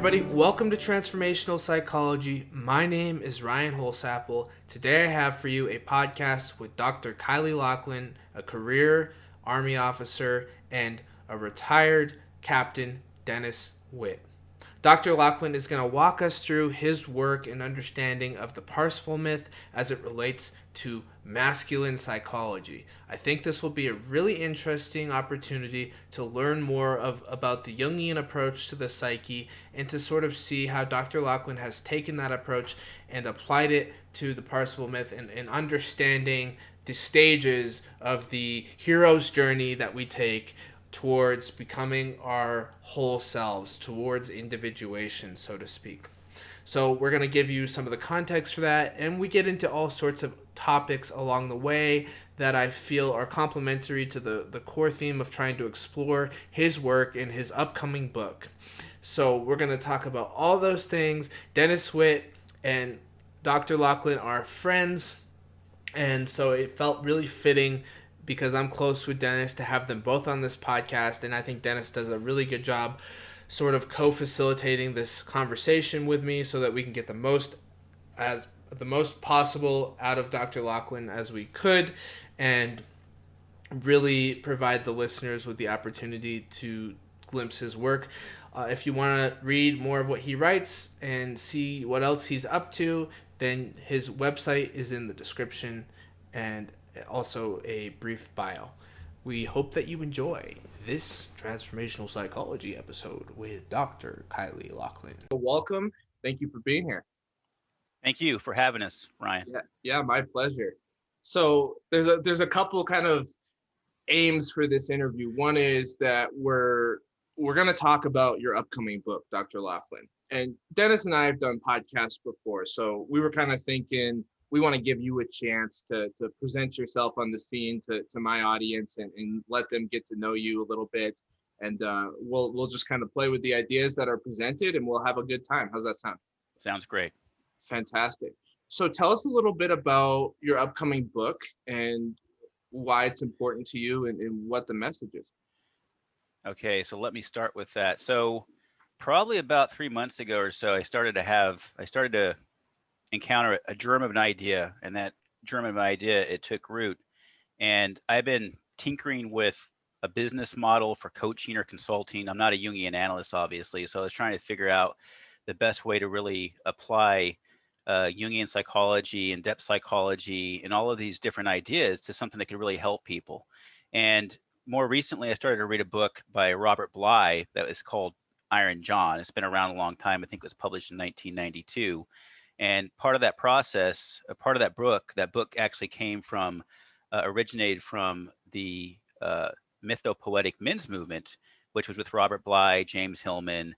everybody. Welcome to Transformational Psychology. My name is Ryan Holsapple. Today I have for you a podcast with Dr. Kylie Laughlin, a career Army officer, and a retired Captain Dennis Whitt. Dr. Laughlin is going to walk us through his work and understanding of the Parsifal myth as it relates to masculine psychology. I think this will be a really interesting opportunity to learn more about the Jungian approach to the psyche and to sort of see how Dr. Laughlin has taken that approach and applied it to the Parsifal myth and understanding the stages of the hero's journey that we take towards becoming our whole selves, towards individuation, so to speak. So we're going to give you some of the context for that, and we get into all sorts of topics along the way that I feel are complementary to the core theme of trying to explore his work in his upcoming book. So we're going to talk about all those things. Dennis Whitt and Dr. Laughlin are friends, and so it felt really fitting because I'm close with Dennis to have them both on this podcast, and I think Dennis does a really good job sort of co-facilitating this conversation with me so that we can get the most possible out of Dr. Laughlin as we could and really provide the listeners with the opportunity to glimpse his work. If you want to read more of what he writes and see what else he's up to, then his website is in the description and also a brief bio. We hope that you enjoy this Transformational Psychology episode with Dr. Kylie Laughlin. Welcome. Thank you for being here. Thank you for having us, Ryan. Yeah, my pleasure. So there's a couple kind of aims for this interview. One is that we're going to talk about your upcoming book, Dr. Laughlin. And Dennis and I have done podcasts before, so we were kind of thinking we want to give you a chance to present yourself on the scene to my audience and let them get to know you a little bit. And we'll just kind of play with the ideas that are presented and we'll have a good time. How's that sound? Sounds great. Fantastic. So tell us a little bit about your upcoming book and why it's important to you and what the message is. Okay, so let me start with that. So probably about 3 months ago or so, I started to encounter a germ of an idea, and that germ of an idea, it took root. And I've been tinkering with a business model for coaching or consulting. I'm not a Jungian analyst, obviously, so I was trying to figure out the best way to really apply Jungian psychology and depth psychology and all of these different ideas to something that could really help people. And more recently, I started to read a book by Robert Bly that is called Iron John. It's been around a long time. I think it was published in 1992. And part of that process, a part of that book actually originated from the mythopoetic men's movement, which was with Robert Bly, James Hillman,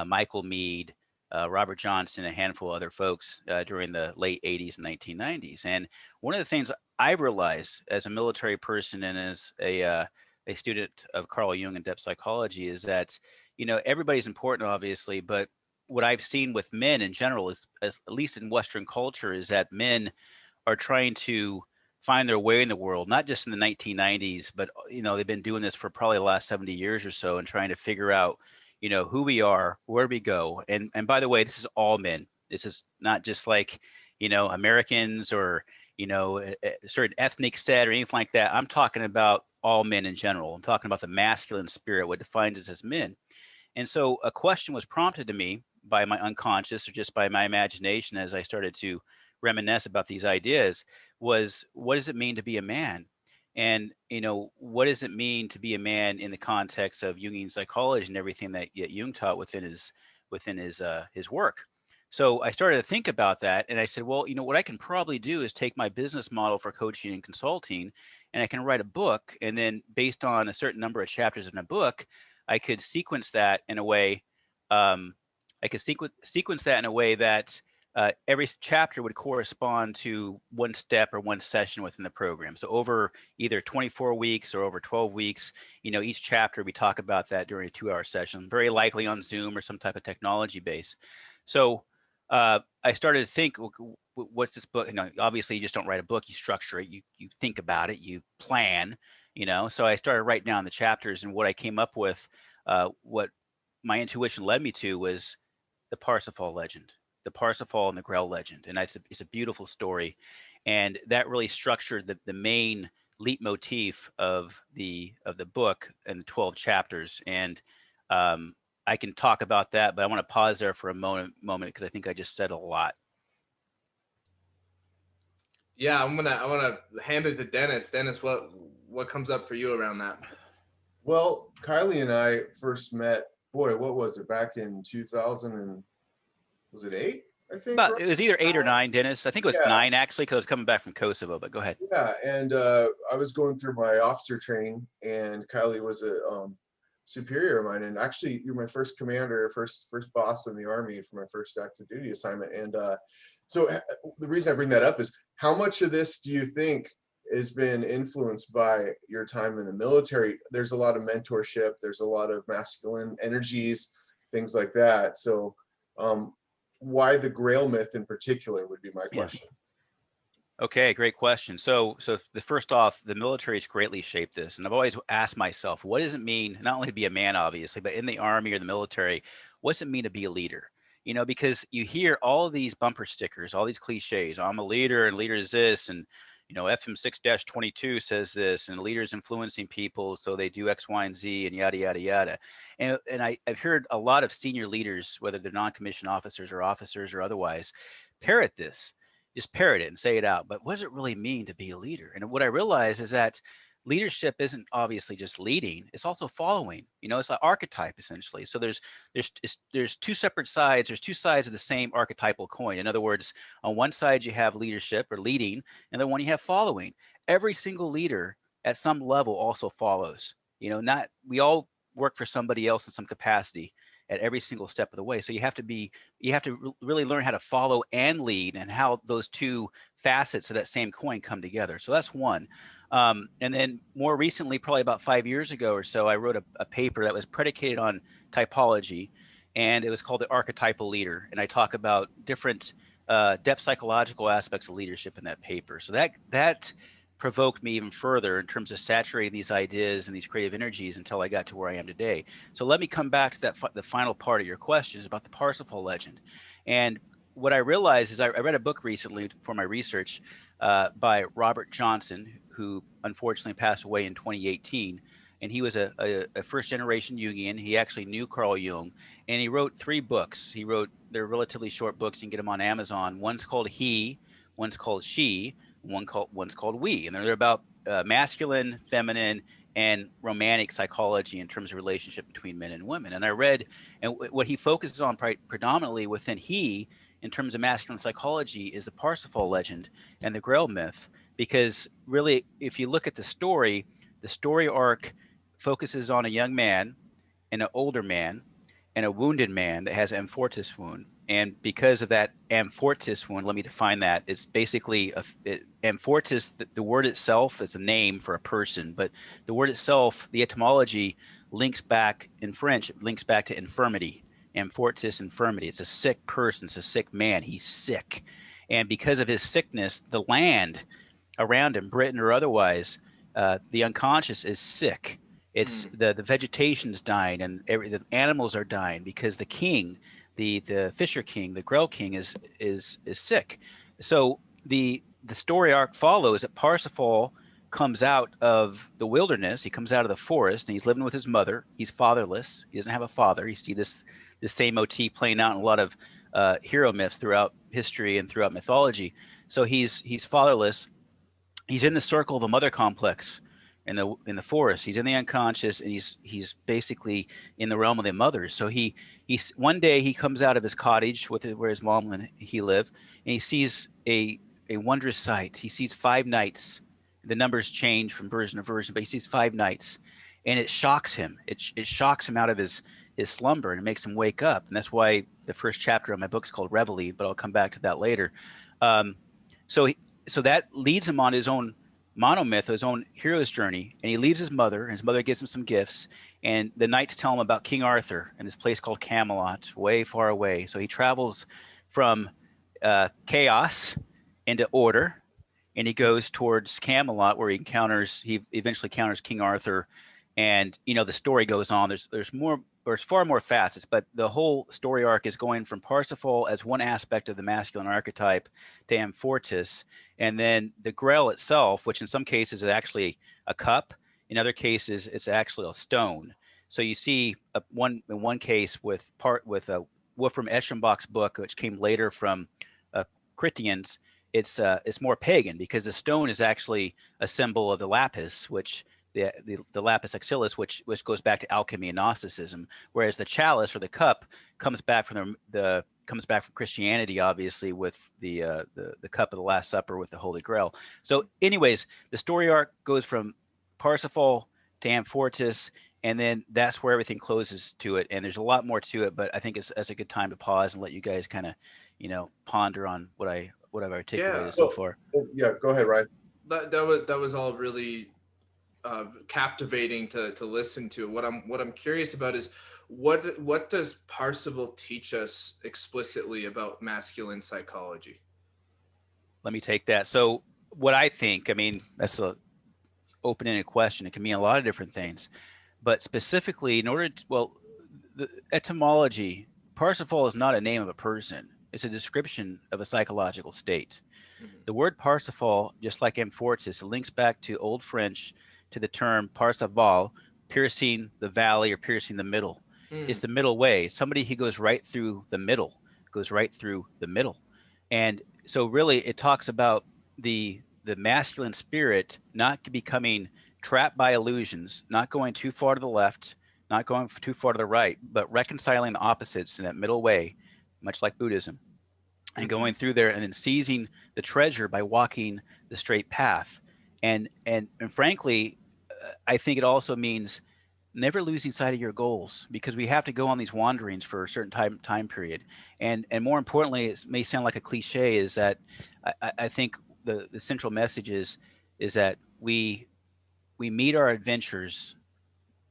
Michael Meade, Robert Johnson, a handful of other folks during the late 80s and 1990s. And one of the things I've realized as a military person and as a student of Carl Jung and depth psychology is that, everybody's important, obviously, but what I've seen with men in general is, at least in Western culture, is that men are trying to find their way in the world, not just in the 1990s, but, they've been doing this for probably the last 70 years or so and trying to figure out, who we are, where we go. And by the way, this is all men. This is not just like, Americans or, a certain ethnic set or anything like that. I'm talking about all men in general. I'm talking about the masculine spirit, what defines us as men. And so a question was prompted to me by my unconscious or just by my imagination as I started to reminisce about these ideas was, what does it mean to be a man? And, what does it mean to be a man in the context of Jungian psychology and everything that Jung taught within his work? So I started to think about that, and I said, well, what I can probably do is take my business model for coaching and consulting, and I can write a book, and then based on a certain number of chapters in a book, I could sequence that in a way. I could sequence that in a way that every chapter would correspond to one step or one session within the program. So over either 24 weeks or over 12 weeks, each chapter we talk about that during a 2-hour session, very likely on Zoom or some type of technology base. So I started to think, what's this book? Obviously you just don't write a book, you structure it, you think about it, you plan. So I started writing down the chapters, and what I came up with, what my intuition led me to was the Parsifal legend, the Parsifal and the Grail legend, and it's a beautiful story, and that really structured the main leitmotif of the book and the 12 chapters. And um, I can talk about that, but I want to pause there for a moment because I think I just said a lot. Yeah, I wanna hand it to Dennis. Dennis, what comes up for you around that? Well, Kylie and I first met, boy, what was it, back in 2000 and was it 8? I think, But right? it was either 8 or 9, Dennis. I think it was Yeah, 9 actually, because I was coming back from Kosovo. But go ahead. yeah. And I was going through my officer training, and Kylie was a superior of mine. And actually, you're my first commander, first boss in the Army for my first active duty assignment. And so the reason I bring that up is, how much of this do you think has been influenced by your time in the military? There's a lot of mentorship, there's a lot of masculine energies, things like that. So um, why the Grail myth in particular would be my Yeah. question. Okay, great question. So the first off, the military has greatly shaped this, and I've always asked myself, what does it mean not only to be a man, obviously, but in the Army or the military, what's it mean to be a leader? You know, because you hear all of these bumper stickers, all these cliches. I'm a leader, and leader is this, and FM 6-22 says this, and leaders influencing people, so they do X, Y, and Z, and yada yada yada. And I've heard a lot of senior leaders, whether they're non-commissioned officers or otherwise, parrot this, just parrot it and say it out. But what does it really mean to be a leader? And what I realize is that leadership isn't obviously just leading; it's also following. It's an archetype essentially. So there's two separate sides. There's two sides of the same archetypal coin. In other words, on one side you have leadership or leading, and then one you have following. Every single leader at some level also follows. Not we all work for somebody else in some capacity at every single step of the way. So you have to really learn how to follow and lead, and how those two facets of that same coin come together. So that's one. And then more recently, probably about 5 years ago or so, I wrote a paper that was predicated on typology, and it was called the archetypal leader. And I talk about different depth psychological aspects of leadership in that paper. So that provoked me even further in terms of saturating these ideas and these creative energies until I got to where I am today. So let me come back to the final part of your question is about the Parsifal legend. And what I realized is I read a book recently for my research by Robert Johnson, who unfortunately passed away in 2018. And he was a first generation Jungian. He actually knew Carl Jung, and he wrote 3 books. They're relatively short books. You can get them on Amazon. One's called He, one's called She, one's called We, and they're about masculine, feminine, and romantic psychology in terms of relationship between men and women. And I read, and what he focuses on predominantly within He, in terms of masculine psychology, is the Parsifal legend and the Grail myth. Because really, if you look at the story arc focuses on a young man and an older man and a wounded man that has an amfortis wound. And because of that amfortis wound, let me define that. It's basically amfortis. The word itself is a name for a person, but the word itself, the etymology, links back in French. It links back to infirmity. Amfortis, infirmity. It's a sick person. It's a sick man. He's sick, and because of his sickness, the land around him, Britain or otherwise, the unconscious is sick. It's the vegetation's dying, and the animals are dying because the king, the Fisher King, the Grail King, is sick. So the story arc follows that Parsifal comes out of the wilderness. He comes out of the forest, and he's living with his mother. He's fatherless. He doesn't have a father. You see this same motif playing out in a lot of hero myths throughout history and throughout mythology. So he's fatherless. He's in the circle of a mother complex in the forest. He's in the unconscious, and he's basically in the realm of the mothers. So he's one day he comes out of his cottage where his mom and he live, and he sees a wondrous sight. He sees 5 knights. The numbers change from version to version, but he sees 5 knights, and it shocks him. It shocks him out of his slumber, and it makes him wake up. And that's why the first chapter of my book is called Reveille, but I'll come back to that later. Um, so so that leads him on his own monomyth, his own hero's journey, and he leaves his mother, and his mother gives him some gifts, and the knights tell him about King Arthur and this place called Camelot, way far away. So he travels from chaos into order, and he goes towards Camelot, where he eventually encounters King Arthur, and the story goes on. There's more or it's far more facets, but the whole story arc is going from Parsifal as one aspect of the masculine archetype to Amfortis, and then the Grail itself, which in some cases is actually a cup, in other cases it's actually a stone. So you see in one case with Wolfram Eschenbach's book, which came later from Chrétien's, it's more pagan because the stone is actually a symbol of the lapis, which the lapis axilis, which goes back to alchemy and Gnosticism, whereas the chalice or the cup comes back from Christianity, obviously, with the cup of the Last Supper with the Holy Grail. So, anyways, the story arc goes from Parsifal to Amfortis, and then that's where everything closes to it. And there's a lot more to it, but I think it's a good time to pause and let you guys kind of, ponder on what I've articulated so far. Yeah, go ahead, Ryan. That was all really captivating to listen to. What I'm curious about is what does Parsival teach us explicitly about masculine psychology? Let me take that. So what I think, I mean, that's a open-ended question. It can mean a lot of different things, but specifically, the etymology, Parsifal is not a name of a person. It's a description of a psychological state. Mm-hmm. The word Parsifal, just like Amfortis, links back to Old French to the term Parsival, piercing the valley or piercing the middle. It's the middle way. Somebody who goes right through the middle, And so really it talks about the masculine spirit not becoming trapped by illusions, not going too far to the left, not going too far to the right, but reconciling the opposites in that middle way, much like Buddhism, and going through there and then seizing the treasure by walking the straight path. And frankly, I think it also means never losing sight of your goals, because we have to go on these wanderings for a certain time period. And more importantly, it may sound like a cliche, is that I think the central message is that we meet our adventures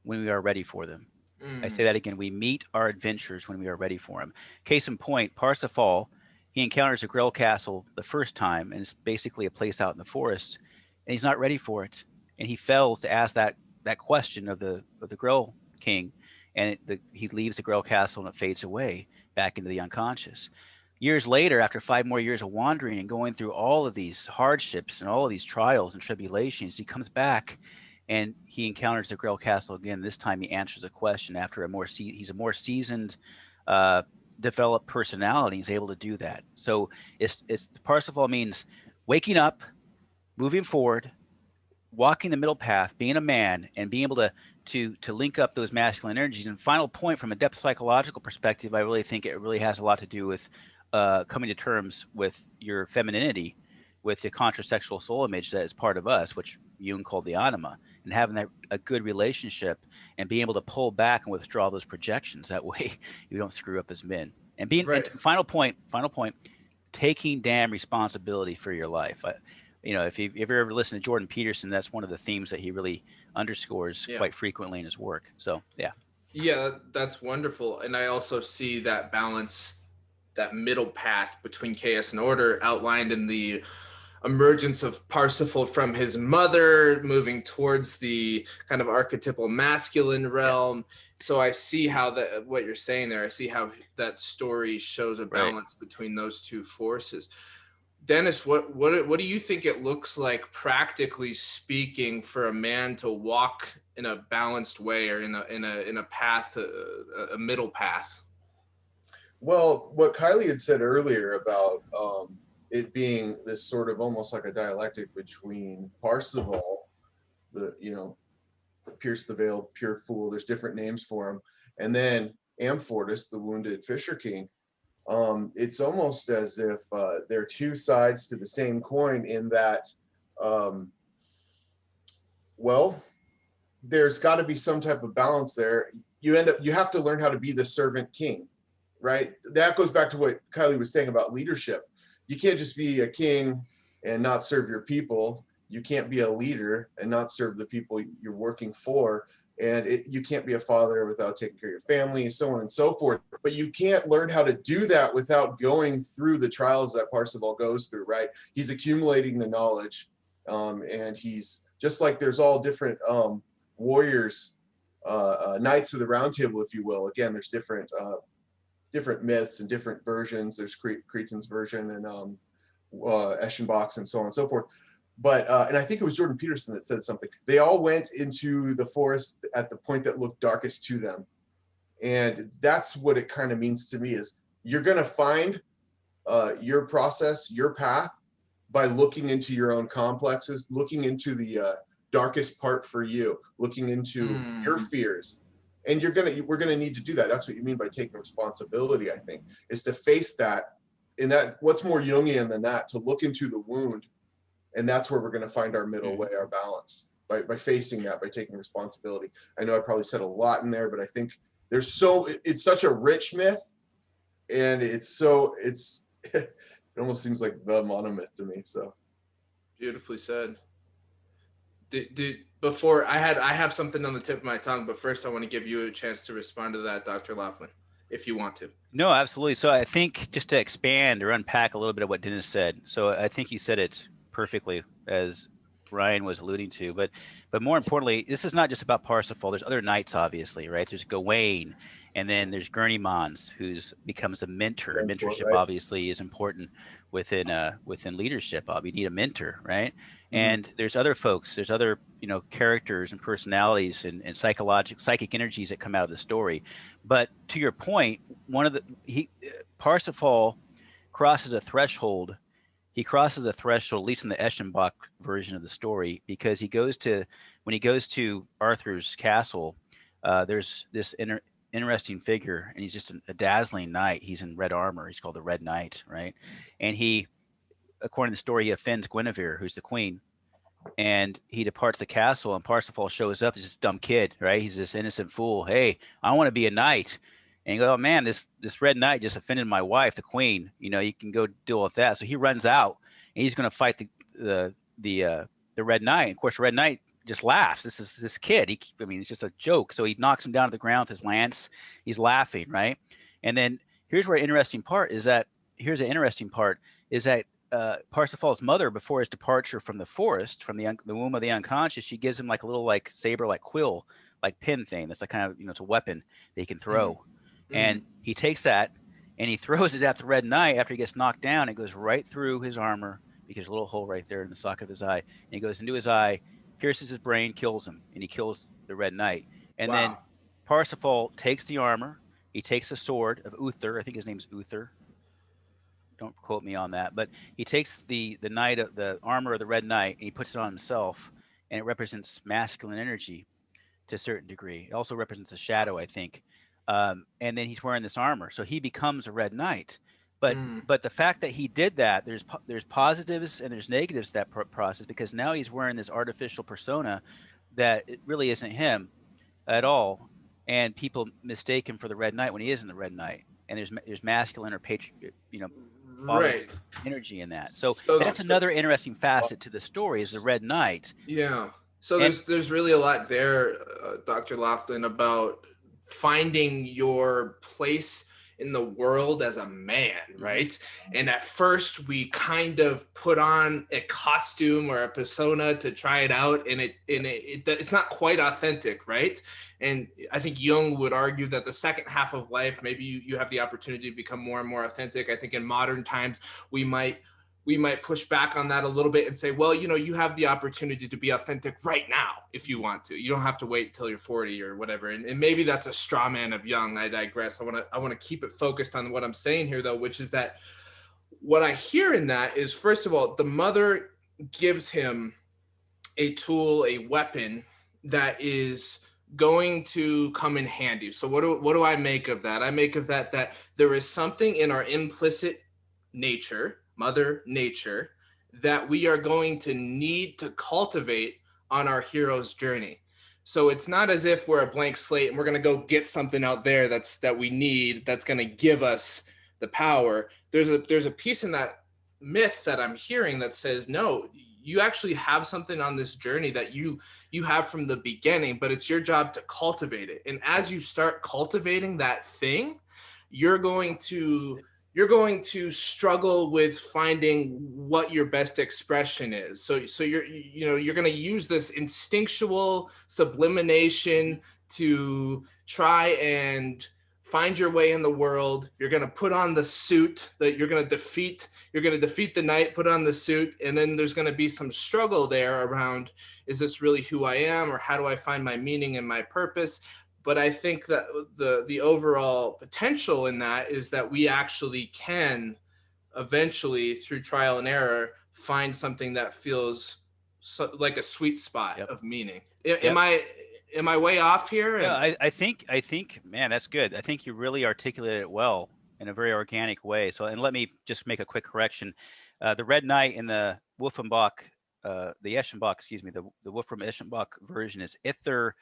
when we are ready for them. I say that again. We meet our adventures when we are ready for them. Case in point, Parsifal, he encounters a Grail castle the first time, and it's basically a place out in the forest, and he's not ready for it. And he fails to ask that question of the Grail king, and he leaves the Grail castle and it fades away back into the unconscious. Years later, after 5 more years of wandering and going through all of these hardships and all of these trials and tribulations, he comes back and he encounters the Grail castle again. This time he answers a question after he's a more seasoned, developed personality. He's able to do that. So it's Parsifal means waking up, moving forward, walking the middle path, being a man, and being able to link up those masculine energies. And final point, from a depth psychological perspective, I really think it really has a lot to do with coming to terms with your femininity, with the contrasexual soul image that is part of us, which Jung called the anima, and having a good relationship and being able to pull back and withdraw those projections. That way you don't screw up as men. And being right. And final point, taking damn responsibility for your life. If you ever listen to Jordan Peterson, that's one of the themes that he really underscores quite frequently in his work. So, yeah. Yeah, that's wonderful. And I also see that balance, that middle path between chaos and order outlined in the emergence of Parsifal from his mother, moving towards the kind of archetypal masculine realm. So I see how what you're saying there, I see how that story shows a balance between those two forces. Dennis, what do you think it looks like, practically speaking, for a man to walk in a balanced way, or in a path, a middle path? Well, what Kylie had said earlier about it being this sort of almost like a dialectic between Parsival, pierce the veil, pure fool, there's different names for him, and then Amfortis, the wounded Fisher King. It's almost as if they're two sides to the same coin, in that, there's got to be some type of balance there. You have to learn how to be the servant king, right? That goes back to what Kylie was saying about leadership. You can't just be a king and not serve your people. You can't be a leader and not serve the people you're working for. And you can't be a father without taking care of your family, and so on and so forth. But you can't learn how to do that without going through the trials that Parsival goes through, right? He's accumulating the knowledge, and he's just like there's all different warriors Knights of the Round Table, if you will. Again, there's different myths and different versions. There's Creton's version and Eschenbach's and so on and so forth. But and I think it was Jordan Peterson that said something. They all went into the forest at the point that looked darkest to them, and that's what it kind of means to me. Is you're going to find your process, your path, by looking into your own complexes, looking into the darkest part for you, looking into your fears. And we're gonna need to do that. That's what you mean by taking responsibility, I think, is to face that. And that, what's more Jungian than that, to look into the wound. And that's where we're gonna find our middle way, our balance, by facing that, by taking responsibility. I know I probably said a lot in there, but I think it's such a rich myth, and it almost seems like the monomyth to me. So beautifully said. Before I have something on the tip of my tongue, but first I want to give you a chance to respond to that, Dr. Laughlin, if you want to. No, absolutely. So I think just to expand or unpack a little bit of what Dennis said. So I think you said it perfectly, as Ryan was alluding to, but more importantly, this is not just about Parsifal. There's other knights, obviously, right? There's Gawain, and then there's Gurney-Mons, who's becomes a mentor. Mentorship, right, obviously is important within leadership. You need a mentor, right? And there's other folks, there's other, characters and personalities and psychic energies that come out of the story. But to your point, Parsifal crosses a threshold. He crosses a threshold, at least in the Eschenbach version of the story, because when he goes to Arthur's castle, there's this interesting figure, and he's just a dazzling knight. He's in red armor. He's called the Red Knight, right? And he, according to the story, he offends Guinevere, who's the queen, and he departs the castle, and Parsifal shows up as this dumb kid, right? He's this innocent fool. Hey, I want to be a knight. And you go, oh man, this Red Knight just offended my wife, the queen. You can go deal with that. So he runs out, and he's going to fight the Red Knight. And of course, the Red Knight just laughs. This kid. It's just a joke. So he knocks him down to the ground with his lance. He's laughing, right? And then here's an interesting part is that Parsifal's mother, before his departure from the forest, from the womb of the unconscious, she gives him like a little saber, quill, pin thing. That's kind of it's a weapon they can throw. And he takes that and he throws it at the Red Knight after he gets knocked down. It goes right through his armor, because there's a little hole right there in the socket of his eye. And it goes into his eye, pierces his brain, kills him, and he kills the Red Knight. And then Parsifal takes the armor. He takes the sword of Uther. I think his name's Uther. Don't quote me on that. But he takes the armor of the Red Knight, and he puts it on himself. And it represents masculine energy to a certain degree. It also represents a shadow, I think. And then he's wearing this armor, so he becomes a Red Knight. But the fact that he did that, there's positives and there's negatives to that process, because now he's wearing this artificial persona that it really isn't him at all, and people mistake him for the Red Knight when he isn't the Red Knight. And there's masculine or right, energy in that. So that's another interesting facet to the story, is the Red Knight. Yeah. So there's really a lot there, Dr. Laughlin, about finding your place in the world as a man, right? And at first we kind of put on a costume or a persona to try it out, and it's not quite authentic, right? And I think Jung would argue that the second half of life, maybe you have the opportunity to become more and more authentic. I think in modern times we might push back on that a little bit and say, well, you have the opportunity to be authentic right now if you want to. You don't have to wait till you're 40 or whatever. And maybe that's a straw man of Jung. I digress. I want to keep it focused on what I'm saying here, though, which is that what I hear in that is, first of all, the mother gives him a tool, a weapon that is going to come in handy. So what do I make of that? I make of that there is something in our implicit nature, Mother Nature, that we are going to need to cultivate on our hero's journey. So it's not as if we're a blank slate and we're going to go get something out there that we need, that's going to give us the power. There's a piece in that myth that I'm hearing that says, no, you actually have something on this journey that you have from the beginning, but it's your job to cultivate it. And as you start cultivating that thing, you're going to struggle with finding what your best expression is. So you're going to use this instinctual sublimation to try and find your way in the world. You're going to put on the suit that you're going to defeat the night, put on the suit, and then there's going to be some struggle there around, is this really who I am, or how do I find my meaning and my purpose? But I think that the overall potential in that is that we actually can eventually, through trial and error, find something that feels like a sweet spot of meaning. Am I way off here? No, I think, man, that's good. I think you really articulated it well in a very organic way. So, and let me just make a quick correction. The Red Knight in the Wolfenbach, the Eschenbach, excuse me, the Wolfram Eschenbach version is Ither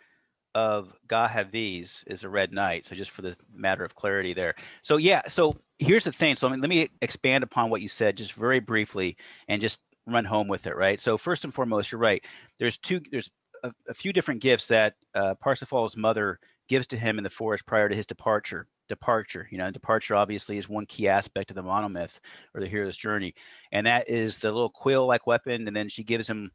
of Gahaviz is a Red Knight. So just for the matter of clarity there. So yeah, so here's the thing. So let me expand upon what you said just very briefly and just run home with it, right? So first and foremost, you're right. There's a few different gifts that Parsifal's mother gives to him in the forest prior to his departure. Departure obviously is one key aspect of the monomyth or the hero's journey, and that is the little quill-like weapon. And then she gives him,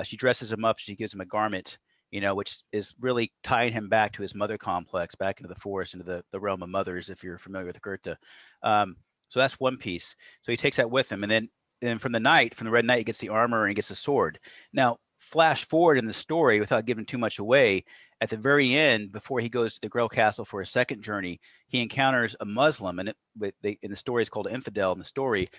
she dresses him up. She gives him a garment, which is really tying him back to his mother complex, back into the forest, into the realm of mothers, if you're familiar with Goethe. So that's one piece. So he takes that with him, and then from the Red Knight, he gets the armor and he gets the sword. Now, flash forward in the story without giving too much away. At the very end, before he goes to the Grail Castle for a second journey, he encounters a Muslim, and in the story it's called Infidel in the story,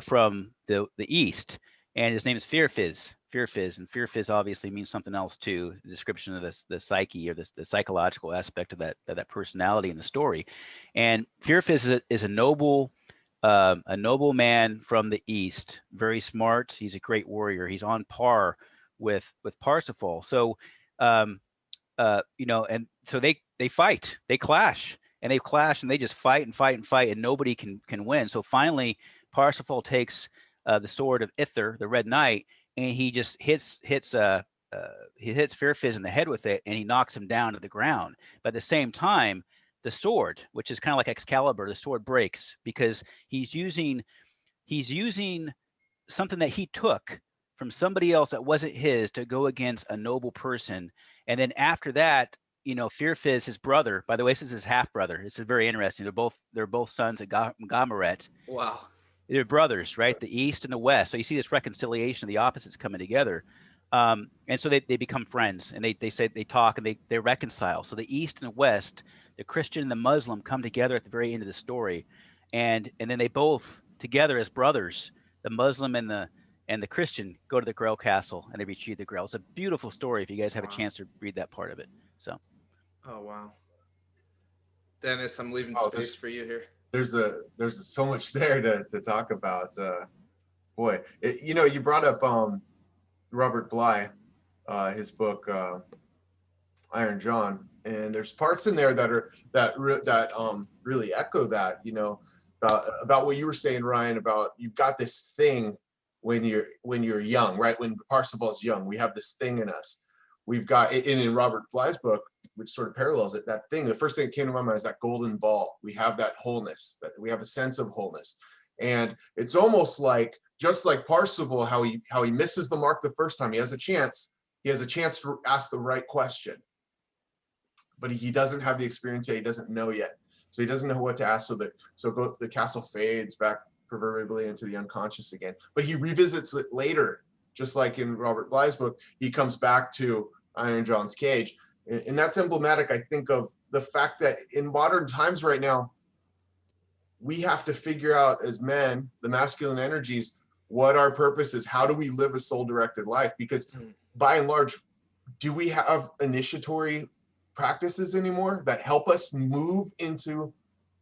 from the east, and his name is Firfiz, and Firfiz obviously means something else too. The description of the psyche or the psychological aspect of that personality in the story, and Firfiz is a noble man from the east, very smart. He's a great warrior. He's on par with Parsifal. So, and so they fight, they clash, and they just fight, and nobody can win. So finally, Parsifal takes the sword of Ither, the Red Knight, and he just hits Firfiz in the head with it, and he knocks him down to the ground. But at the same time, the sword, which is kind of like Excalibur, the sword breaks because he's using something that he took from somebody else that wasn't his to go against a noble person. And then after that, Firfiz, his brother, by the way, this is his half brother. This is very interesting. They're both sons of Gameret. Wow. They're brothers, right? The East and the West. So you see this reconciliation of the opposites coming together. And so they become friends, and they say, they talk, and they reconcile. So the East and the West, the Christian and the Muslim, come together at the very end of the story. And then they both together as brothers, the Muslim and the Christian, go to the Grail Castle, and they retrieve the Grail. It's a beautiful story if you guys have a chance to read that part of it. So. Oh, wow. Dennis, I'm leaving space for you here. There's so much there to talk about. Boy, you brought up Robert Bly, his book Iron John, and there's parts in there that really echo that, about what you were saying, Ryan, about you've got this thing when you're young, right? When Parsival's young, we have this thing in us. We've got, and in Robert Bly's book, which sort of parallels it, that thing, the first thing that came to my mind is that golden ball. We have that wholeness, that we have a sense of wholeness. And it's almost like, just like Parsival, how he misses the mark the first time. He has a chance to ask the right question, but he doesn't have the experience yet. He doesn't know yet. So he doesn't know what to ask. So the castle fades back proverbially into the unconscious again, but he revisits it later. Just like in Robert Bly's book, he comes back to Iron John's cage. And that's emblematic, I think, of the fact that in modern times right now, we have to figure out as men, the masculine energies, what our purpose is. How do we live a soul-directed life? Because by and large, do we have initiatory practices anymore that help us move into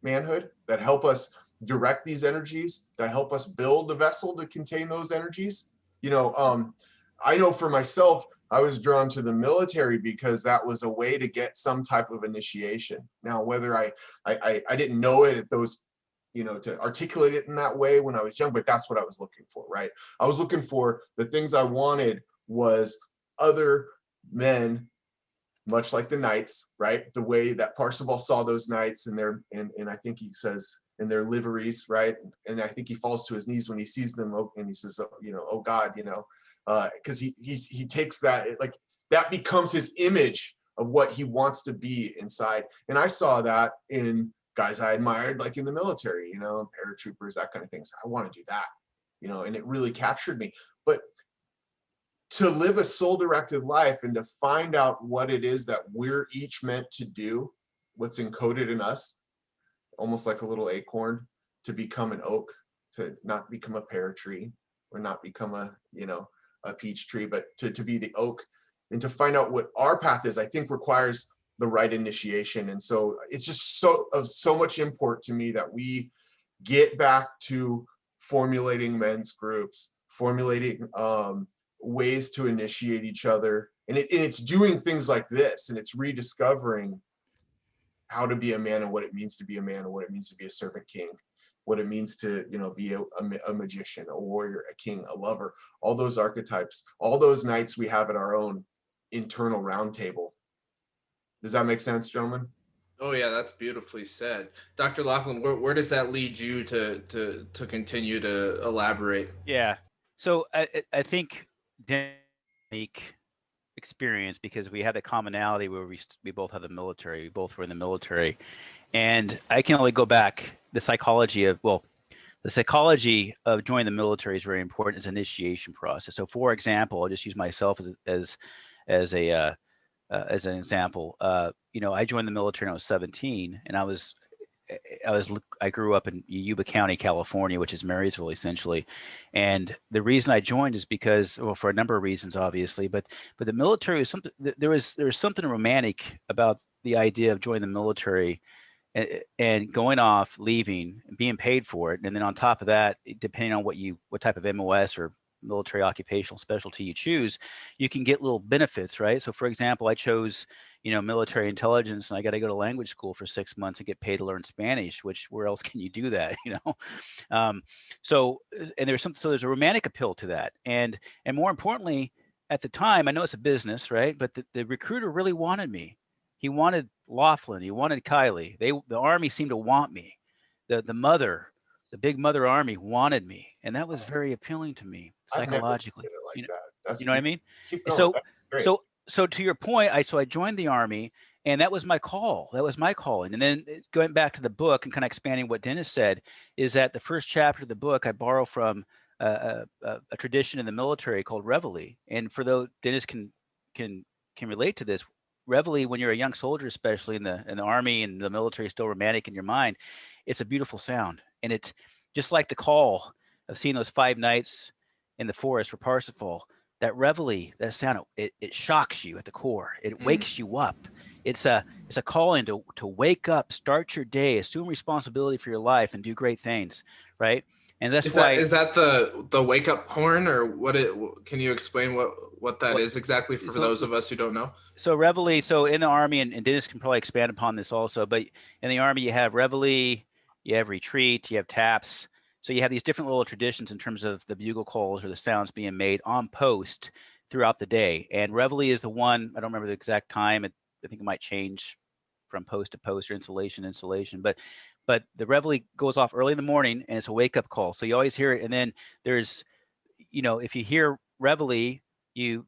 manhood, that help us direct these energies, that help us build the vessel to contain those energies? I know for myself, I was drawn to the military because that was a way to get some type of initiation. Now, whether I didn't know it at those, to articulate it in that way when I was young, but that's what I was looking for, right? I was looking for the things I wanted was other men, much like the knights, right? The way that Parsival saw those knights and I think he says in their liveries, right? And I think he falls to his knees when he sees them, and he says, oh God, because he takes that, like that becomes his image of what he wants to be inside. And I saw that in guys I admired, like in the military, you know, paratroopers, that kind of thing. So I want to do that, you know, and it really captured me. But to live a soul-directed life and to find out what it is that we're each meant to do, what's encoded in us, almost like a little acorn, to become an oak, to not become a pear tree or not become a, you know, a peach tree, but to be the oak, and to find out what our path is, I think requires the right initiation. And so it's just so of so much import to me that we get back to formulating men's groups, formulating ways to initiate each other. And it's doing things like this, and it's rediscovering how to be a man and what it means to be a man and what it means to be a servant king, what it means to, you know, be a magician, a warrior, a king, a lover, all those archetypes, all those nights we have at our own internal round table. Does that make sense, gentlemen? Oh yeah, that's beautifully said. Dr. Laughlin, where does that lead you to continue to elaborate? Yeah. So I think unique experience because we had the commonality where we both have the military. We both were in the military, and I can only go back. The psychology of joining the military is very important as an initiation process. So, for example, I'll just use myself as an example. You know, I joined the military when I was 17, and I grew up in Yuba County, California, which is Marysville essentially. And the reason I joined is because, well, for a number of reasons, obviously, but the military was something, there was something romantic about the idea of joining the military and going off, leaving, and being paid for it. And then on top of that, depending on what type of MOS or military occupational specialty you choose, you can get little benefits, right? So for example, I chose, you know, military intelligence, and I got to go to language school for 6 months and get paid to learn Spanish, which where else can you do that, you know? So there's a romantic appeal to that. And more importantly, at the time, I know it's a business, right? But the recruiter really wanted me. He wanted Laughlin. He wanted Kylie. The Army seemed to want me. The big mother Army wanted me, and that was very appealing to me psychologically. Like You know, that. you know what I mean? Keep going. So, That's great. so to your point, I joined the Army, and that was my call. That was my calling. And then going back to the book and kind of expanding what Dennis said, is that the first chapter of the book I borrow from a tradition in the military called Reveille. And for those, Dennis can relate to this. Reveille, when you're a young soldier, especially in the Army and the military, is still romantic in your mind. It's a beautiful sound, and it's just like the call of seeing those 5 nights in the forest for Parsifal. That Reveille, that sound, it shocks you at the core. It wakes you up. It's a calling to wake up, start your day, assume responsibility for your life, and do great things, right? And that's Is why that the wake up porn, or what it? Can you explain what that is exactly for those of us who don't know? So Reveille, so in the Army, and Dennis can probably expand upon this also, but in the Army you have Reveille, you have retreat, you have taps. So you have these different little traditions in terms of the bugle calls or the sounds being made on post throughout the day. And Reveille is the one, I don't remember the exact time. I think it might change from post to post or installation, but the Reveille goes off early in the morning, and it's a wake up call. So you always hear it. And then there's, you know, if you hear Reveille,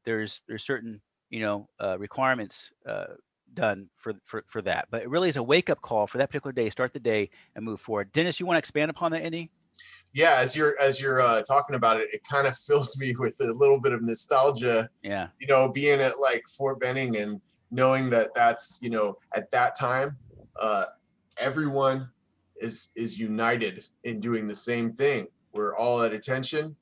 there's certain, you know, requirements done for that. But it really is a wake up call for that particular day. Start the day and move forward. Dennis, you want to expand upon that any? Yeah, as you're talking about it, it kind of fills me with a little bit of nostalgia. Yeah. You know, being at like Fort Benning and knowing that that's, you know, at that time, everyone is united in doing the same thing. We're all at attention,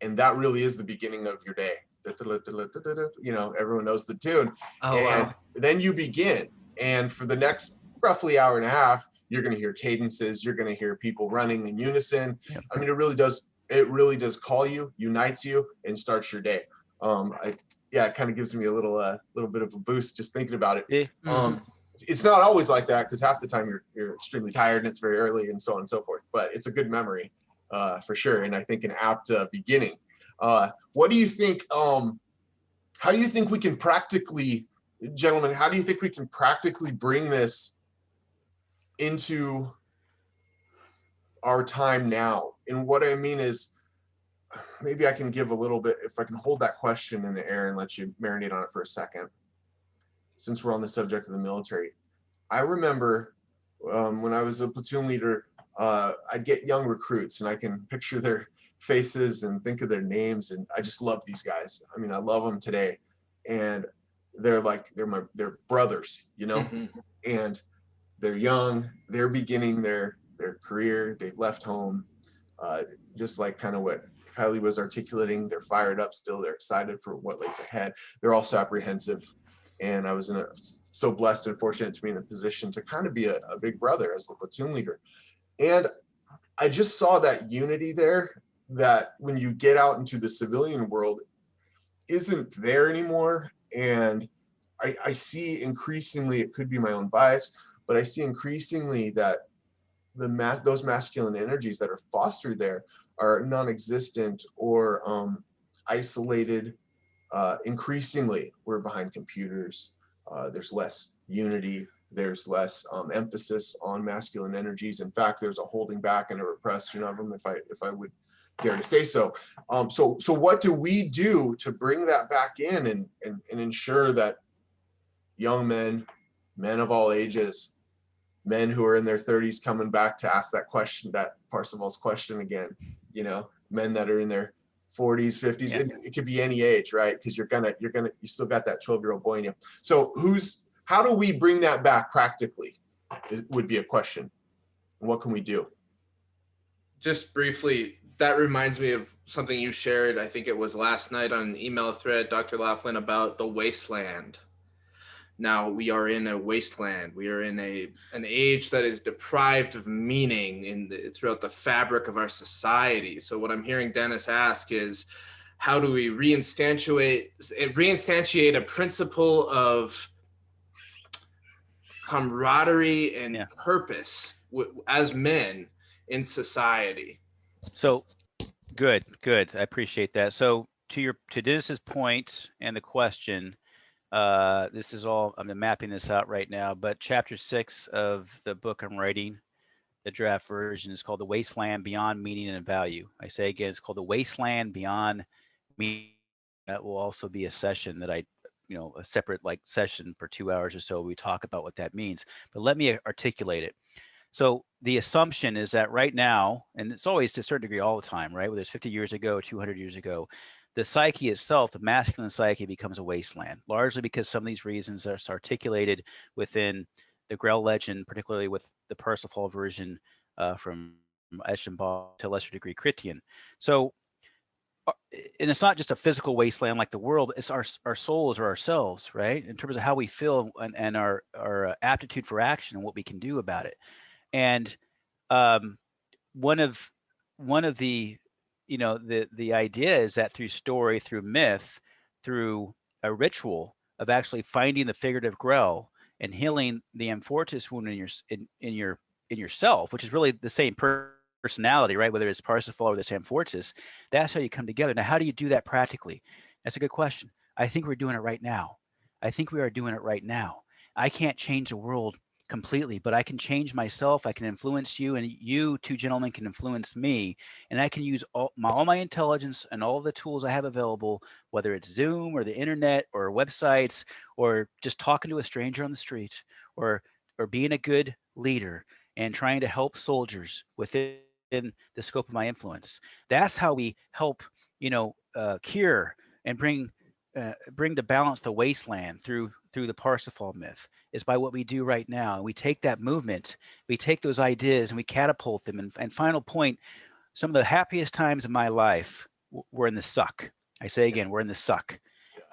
and that really is the beginning of your day. You know, everyone knows the tune. Oh, and wow. Then you begin, and for the next roughly hour and a half, you're going to hear cadences, you're going to hear people running in unison. Yep. I mean, it really does call you, unites you, and starts your day. It kind of gives me a little bit of a boost just thinking about it. Yeah. It's not always like that, because half the time you're extremely tired and it's very early and so on and so forth, but it's a good memory for sure, and I think an apt beginning. What do you think? How do you think we can practically, gentlemen, how do you think we can practically bring this into our time now? And what I mean is, maybe I can give a little bit, if I can hold that question in the air and let you marinate on it for a second. since we're on the subject of the military. I remember when I was a platoon leader, I'd get young recruits, and I can picture their faces and think of their names, and I just love these guys. I mean, I love them today, and they're brothers, and they're young, they're beginning their career, they've left home, just like kind of what Kylie was articulating. They're fired up still, they're excited for what lays ahead. They're also apprehensive, and I was so blessed and fortunate to be in a position to kind of be a big brother as the platoon leader. And I just saw that unity there, that when you get out into the civilian world isn't there anymore. And I see increasingly, it could be my own bias, but I see increasingly that those masculine energies that are fostered there are non-existent or isolated. Increasingly, we're behind computers. There's less unity. There's less emphasis on masculine energies. In fact, there's a holding back and a repression of them, if I would dare to say so. So what do we do to bring that back in and ensure that young men of all ages, men who are in their 30s coming back to ask that question, that Parsival's question again, men that are in their 40s, 50s, Yeah. it could be any age, right? Because you still got that 12-year-old boy in you. So how do we bring that back practically? It would be a question. What can we do? Just briefly, that reminds me of something you shared, I think it was last night on an email thread, Dr. Laughlin, about the wasteland. Now we are in a wasteland. We are in an age that is deprived of meaning throughout the fabric of our society. So what I'm hearing Dennis ask is, how do we reinstantiate a principle of camaraderie and purpose as men in society? So good. I appreciate that. So to Dennis's point and the question, this is all, I'm mapping this out right now, but chapter 6 of the book I'm writing, the draft version, is called The Wasteland Beyond Meaning and Value. I say again, it's called The Wasteland Beyond Meaning. That will also be a session that a separate session for 2 hours or so. We talk about what that means, but let me articulate it. So the assumption is that right now, and it's always to a certain degree all the time, right? Whether it's 50 years ago, 200 years ago, the psyche itself, the masculine psyche, becomes a wasteland, largely because some of these reasons are articulated within the Grail legend, particularly with the Parsifal version from Eschenbach, to a lesser degree Chrétien. So, and it's not just a physical wasteland like the world, it's our souls or ourselves, right? In terms of how we feel and our aptitude for action and what we can do about it. And one of the the idea is that through story, through myth, through a ritual of actually finding the figurative Grail and healing the amfortis wound in yourself, which is really the same personality, right? Whether it's Parsifal or this amfortis, that's how you come together. Now, how do you do that practically? That's a good question. I think we're doing it right now. I think we are doing it right now. I can't change the world completely, but I can change myself. I can influence you, and you two gentlemen can influence me. And I can use all my intelligence and all the tools I have available, whether it's Zoom or the internet or websites or just talking to a stranger on the street or being a good leader and trying to help soldiers within the scope of my influence. That's how we help, cure and bring to balance the wasteland through the Parsifal myth, is by what we do right now. And we take that movement, we take those ideas and we catapult them. And final point, some of the happiest times of my life were in the suck. I say again, we're in the suck.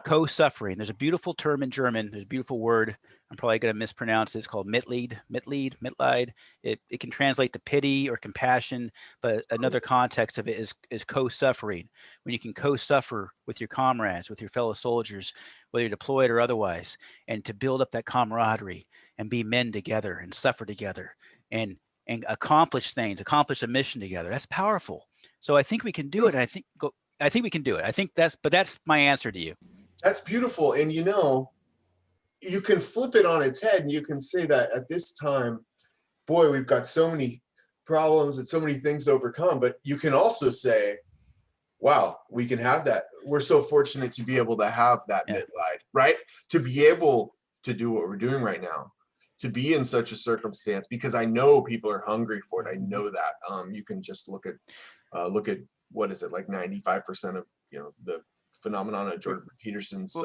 Co-suffering. There's a beautiful term in German. There's a beautiful word. I'm probably going to mispronounce it. It's called Mitleid. It can translate to pity or compassion, but another context of it is co-suffering. When you can co-suffer with your comrades, with your fellow soldiers, whether you're deployed or otherwise, and to build up that camaraderie and be men together and suffer together and accomplish things, accomplish a mission together. That's powerful. So I think we can do it. And I think we can do it. That's my answer to you. That's beautiful. And you can flip it on its head and you can say that at this time, boy, we've got so many problems and so many things to overcome. But you can also say, wow, we can have that. We're so fortunate to be able to have that Mitleid, right? To be able to do what we're doing right now, to be in such a circumstance, because I know people are hungry for it. I know that. You can just look at what is it, like 95% of the phenomenon of Jordan Peterson's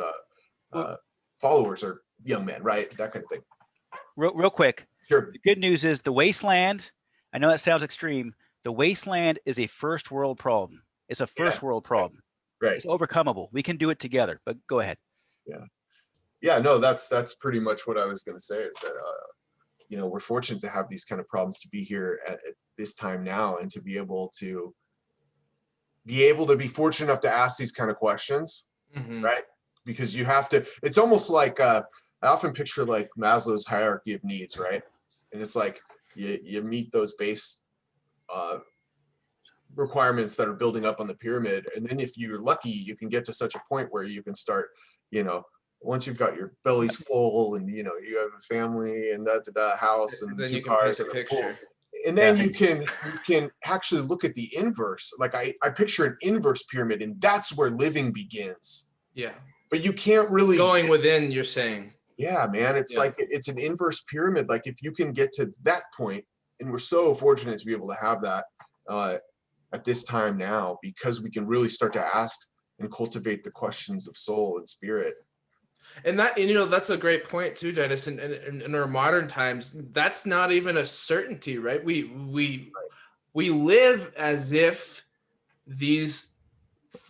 followers are young men, right? That kind of thing. Real quick. Sure. The good news is the wasteland. I know that sounds extreme. The wasteland is a first world problem. It's a first world problem. Right. It's overcomable. We can do it together. But go ahead. Yeah. No, that's pretty much what I was going to say. Is that we're fortunate to have these kind of problems, to be here at this time now, and to be able to be fortunate enough to ask these kind of questions, right? Because you have to. It's almost like I often picture like Maslow's hierarchy of needs, right? And it's like you meet those base requirements that are building up on the pyramid, and then if you're lucky, you can get to such a point where you can start, once you've got your belly's full, and you have a family and that house and then 2 you can cars paint a and a pool. picture. And then you can actually look at the inverse. Like I picture an inverse pyramid, and that's where living begins. Yeah. But you can't really going within, you're saying. Yeah, man. It's like it's an inverse pyramid. Like if you can get to that point, and we're so fortunate to be able to have that at this time now, because we can really start to ask and cultivate the questions of soul and spirit. And that's a great point too, Dennis. And in our modern times, that's not even a certainty, right? We live as if these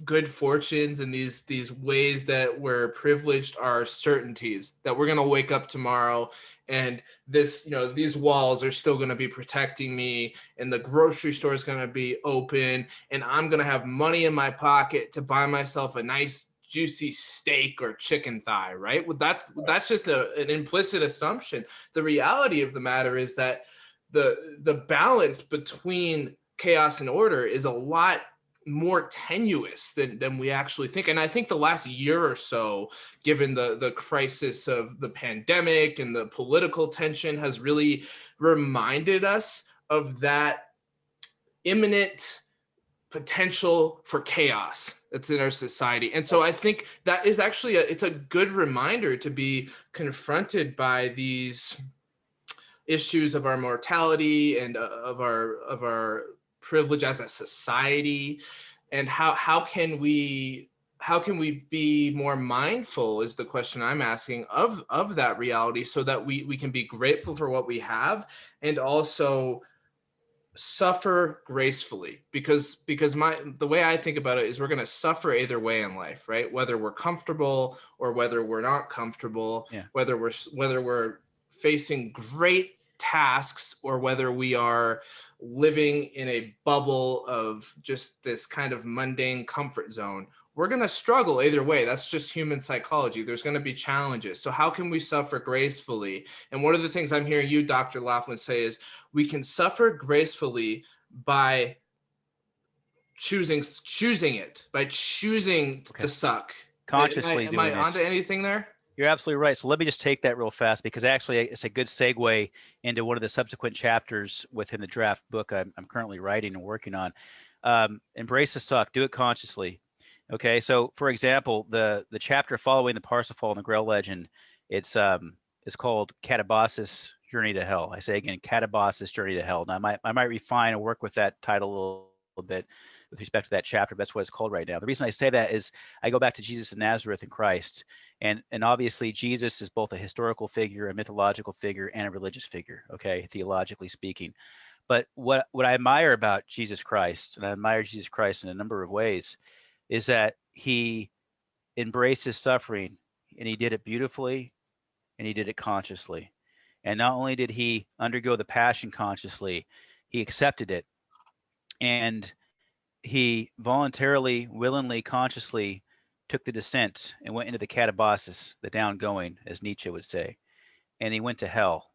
good fortunes and these ways that we're privileged are certainties, that we're going to wake up tomorrow and this, these walls are still going to be protecting me, and the grocery store is going to be open, and I'm going to have money in my pocket to buy myself a nice juicy steak or chicken thigh, right? Well, that's just an implicit assumption. The reality of the matter is that the balance between chaos and order is a lot more tenuous than we actually think. And I think the last year or so, given the crisis of the pandemic and the political tension, has really reminded us of that imminent potential for chaos that's in our society. And so I think that is actually it's a good reminder to be confronted by these issues of our mortality and of our privilege as a society, and how can we be more mindful, is the question I'm asking, of that reality, so that we can be grateful for what we have, and also suffer gracefully, because the way I think about it is we're going to suffer either way in life, right? Whether we're comfortable or whether we're not comfortable, whether we're facing great tasks or whether we are living in a bubble of just this kind of mundane comfort zone. We're going to struggle either way. That's just human psychology. There's going to be challenges. So how can we suffer gracefully? And one of the things I'm hearing you, Dr. Laughlin, say is we can suffer gracefully by choosing it, by choosing to suck. Consciously Am I doing onto it. anything there? You're absolutely right. So let me just take that real fast, because actually it's a good segue into one of the subsequent chapters within the draft book I'm currently writing and working on. Embrace the suck, do it consciously. Okay, so for example, the chapter following the Parsifal and the Grail legend, it's called Catabasis Journey to Hell. I say again, Catabasis Journey to Hell. Now I might refine and work with that title a little bit with respect to that chapter. That's what it's called right now. The reason I say that is I go back to Jesus of Nazareth and Christ, and obviously Jesus is both a historical figure, a mythological figure, and a religious figure. Okay, theologically speaking. But what I admire about Jesus Christ, and I admire Jesus Christ in a number of ways, is that he embraces suffering, and he did it beautifully, and he did it consciously. And not only did he undergo the passion consciously, he accepted it, and he voluntarily, willingly, consciously took the descent and went into the catabasis, the downgoing, as Nietzsche would say. And he went to hell,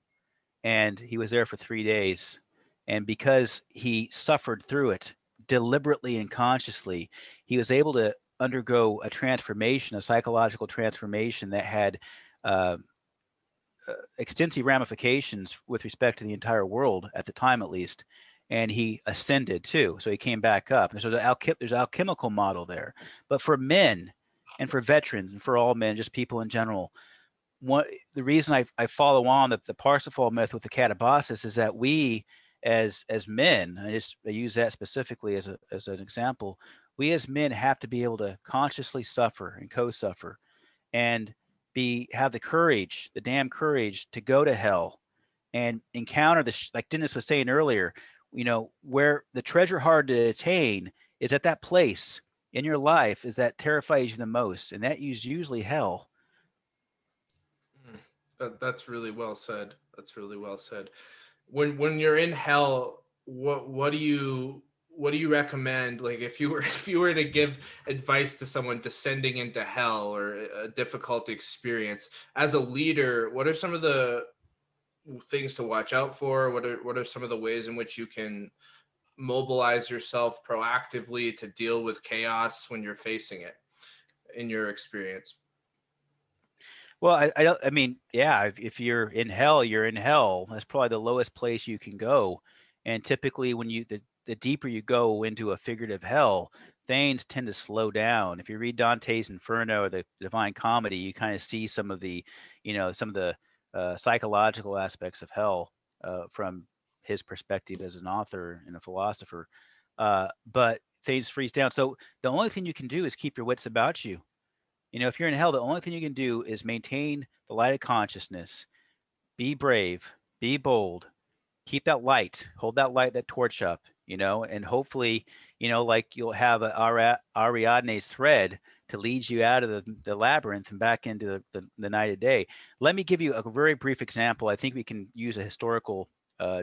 and he was there for 3 days. And because he suffered through it deliberately and consciously, he was able to undergo a transformation, a psychological transformation that had extensive ramifications with respect to the entire world at the time, at least. And he ascended too, so he came back up. And so there's an alchemical model there. But for men and for veterans and for all men, just people in general, the reason I follow on the Parsifal myth with the Catabasis is that we as men, I use that specifically as an example, we as men have to be able to consciously suffer and co-suffer and have the courage, the damn courage to go to hell and encounter like Dennis was saying earlier, where the treasure hard to attain is at that place in your life is that terrifies you the most, and that is usually hell. That's really well said. That's really well said. When you're in hell, what do you recommend? Like if you were to give advice to someone descending into hell or a difficult experience as a leader, what are some of the things to watch out for? What are some of the ways in which you can mobilize yourself proactively to deal with chaos when you're facing it, in your experience? Well, I mean, yeah, if you're in hell, you're in hell. That's probably the lowest place you can go. And typically when the deeper you go into a figurative hell, things tend to slow down. If you read Dante's Inferno or the Divine Comedy, you kind of see some of the, psychological aspects of hell from his perspective as an author and a philosopher. But things freeze down. So the only thing you can do is keep your wits about you. If you're in hell, the only thing you can do is maintain the light of consciousness, be brave, be bold, keep that light, hold that light, that torch up, and hopefully, like you'll have Ariadne's thread to lead you out of the labyrinth and back into the night of day. Let me give you a very brief example. I think we can use a historical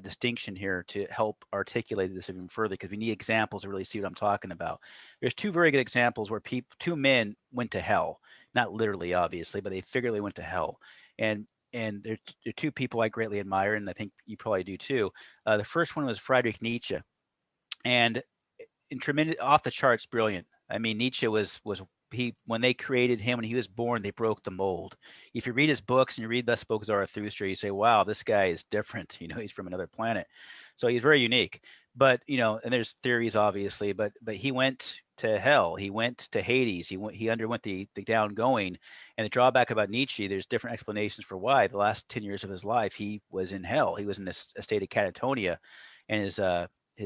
distinction here to help articulate this even further, because we need examples to really see what I'm talking about. There's two very good examples where two men went to hell, not literally, obviously, but they figuratively went to hell. And they're two people I greatly admire, and I think you probably do too. The first one was Friedrich Nietzsche, and in tremendous, off the charts, brilliant. I mean, Nietzsche was when they created him, when he was born, they broke the mold. If you read his books and you read Thus Spoke Zarathustra, you say, wow, this guy is different. He's from another planet. So he's very unique. But, and there's theories, obviously, but he went to hell. He went to Hades. He underwent the downgoing. And the drawback about Nietzsche, there's different explanations for why. The last 10 years of his life, he was in hell. He was in a state of catatonia. And his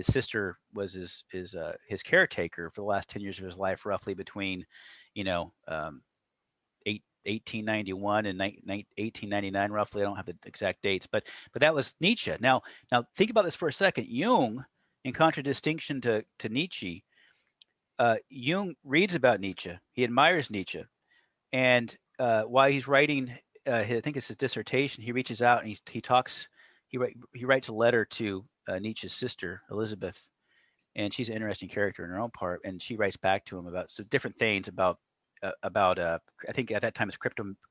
sister was his caretaker for the last 10 years of his life, roughly between, 1891 and 1899, roughly. I don't have the exact dates, but that was Nietzsche. Now think about this for a second. Jung, in contradistinction to Nietzsche, Jung reads about Nietzsche. He admires Nietzsche, and while he's writing, I think it's his dissertation, he reaches out and he talks. He writes a letter to Nietzsche's sister, Elizabeth, and she's an interesting character in her own part. And she writes back to him about some different things about I think at that time it's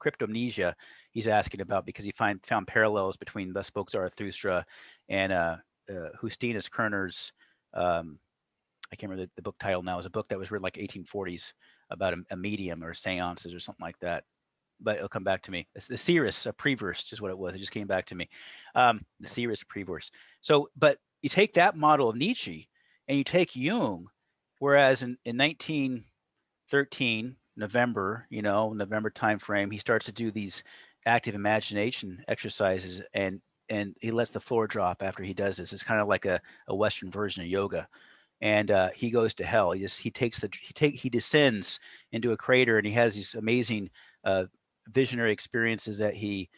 cryptomnesia he's asking about, because he found parallels between Thus Spoke Zarathustra and Justinus Kerner's I can't remember the book title now. It was a book that was written like 1840s about a medium or seances or something like that. But it'll come back to me. The Seeress, a Preverse is what it was. It just came back to me. The Seeress Preverse. So, but you take that model of Nietzsche and you take Jung, whereas in 1913, November time frame, he starts to do these active imagination exercises, and he lets the floor drop after he does this. It's kind of like a Western version of yoga. And he goes to hell. He descends into a crater, and he has these amazing visionary experiences that he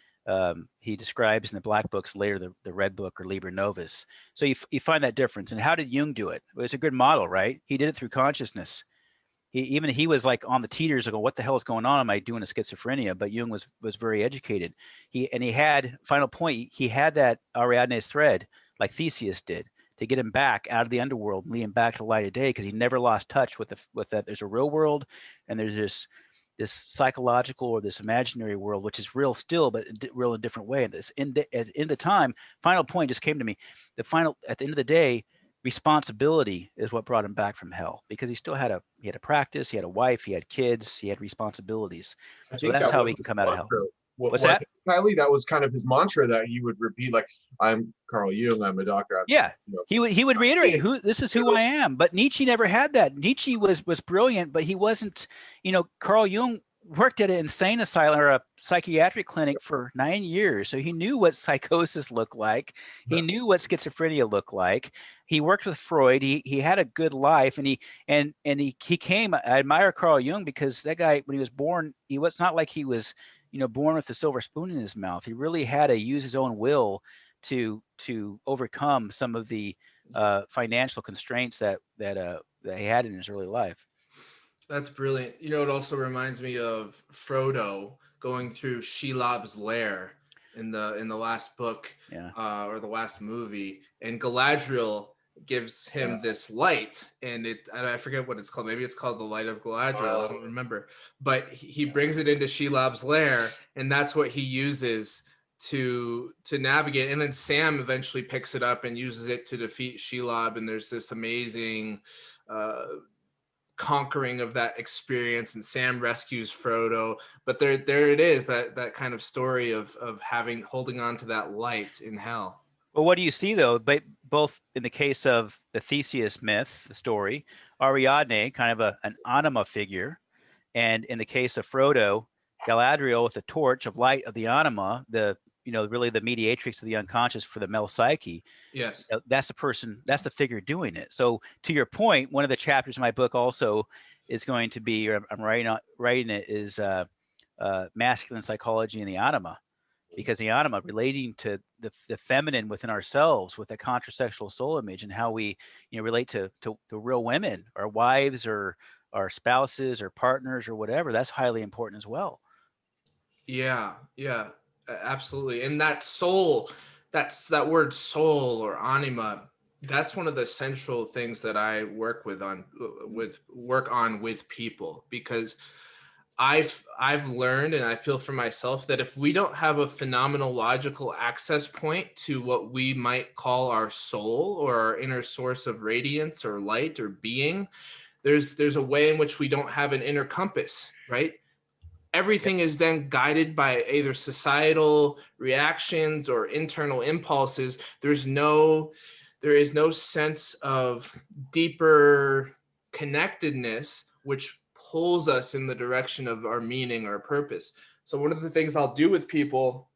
describes in the Black Books, later the Red Book or Liber Novus. So you find that difference. And how did Jung do it? Well, it's a good model, right? He did it through consciousness. He was like on the teeters of, what the hell is going on? Am I doing a schizophrenia? But Jung was very educated. He had, final point, he had that Ariadne's thread like Theseus did, to get him back out of the underworld and lead him back to the light of day, because he never lost touch with that. There's a real world, and there's this psychological or this imaginary world, which is real still, but real in a different way. And this in the time, final point just came to me. At the end of the day, responsibility is what brought him back from hell, because he still had a practice, he had a wife, he had kids, he had responsibilities. So that's how he can come out of hell. What's that? Kylie, that was kind of his mantra that he would repeat, like, I'm Carl Jung, I'm a doctor. Yeah, he would reiterate, this is who I am. But Nietzsche never had that. Nietzsche was brilliant, but he wasn't, Carl Jung worked at an insane asylum or a psychiatric clinic for 9 years. So he knew what psychosis looked like. He knew what schizophrenia looked like. He worked with Freud. He had a good life, and he came. I admire Carl Jung because that guy, when he was born, he was not like he was, born with a silver spoon in his mouth. He really had to use his own will to overcome some of the financial constraints that he had in his early life. That's brilliant. It also reminds me of Frodo going through Shelob's lair in the last book, Yeah. or the last movie, and Galadriel gives him this light, and I forget what it's called. Maybe it's called the Light of Galadriel. I don't remember, but he brings it into Shelob's lair, and that's what he uses to navigate. And then Sam eventually picks it up and uses it to defeat Shelob, and there's this amazing conquering of that experience, and Sam rescues Frodo. But there it is, that kind of story of holding on to that light in hell. Well, what do you see though? But both in the case of the Theseus myth, the story, Ariadne, kind of an anima figure, and in the case of Frodo, Galadriel with the torch of light of the anima, really the mediatrix of the unconscious for the male psyche. Yes. That's the person, that's the figure doing it. So to your point, one of the chapters in my book also is going to be, or I'm writing it, is masculine psychology and the anima, because the anima relating to the feminine within ourselves with a contrasexual soul image, and how we relate to real women, our wives or our spouses or partners or whatever. That's highly important as well. Yeah, absolutely. And that soul, that word soul or anima, that's one of the central things that I work on with people, because I've learned, and I feel for myself, that if we don't have a phenomenological access point to what we might call our soul or our inner source of radiance or light or being, there's a way in which we don't have an inner compass, right? Everything is then guided by either societal reactions or internal impulses. There is no sense of deeper connectedness, which pulls us in the direction of our meaning or purpose. So one of the things I'll do with people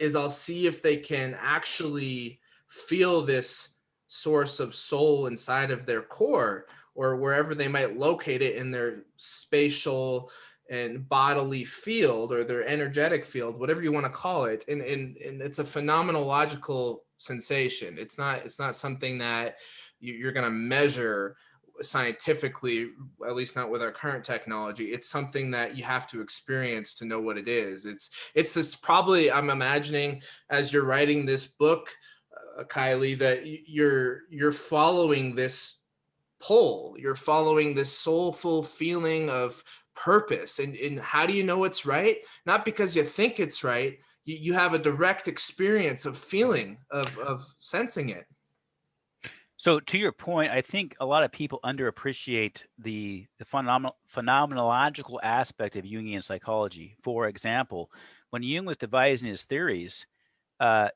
is I'll see if they can actually feel this source of soul inside of their core, or wherever they might locate it in their spatial and bodily field, or their energetic field, whatever you want to call it. And it's a phenomenological sensation. It's not something that you're going to measure scientifically, at least not with our current technology. It's something that you have to experience to know what it is. It's this, probably, I'm imagining, as you're writing this book, Kylie, that you're following this pull, you're following this soulful feeling of purpose. And how do you know it's right? Not because you think it's right. You have a direct experience of feeling, of sensing it. So to your point, I think a lot of people underappreciate the phenomenological aspect of Jungian psychology. For example, when Jung was devising his theories,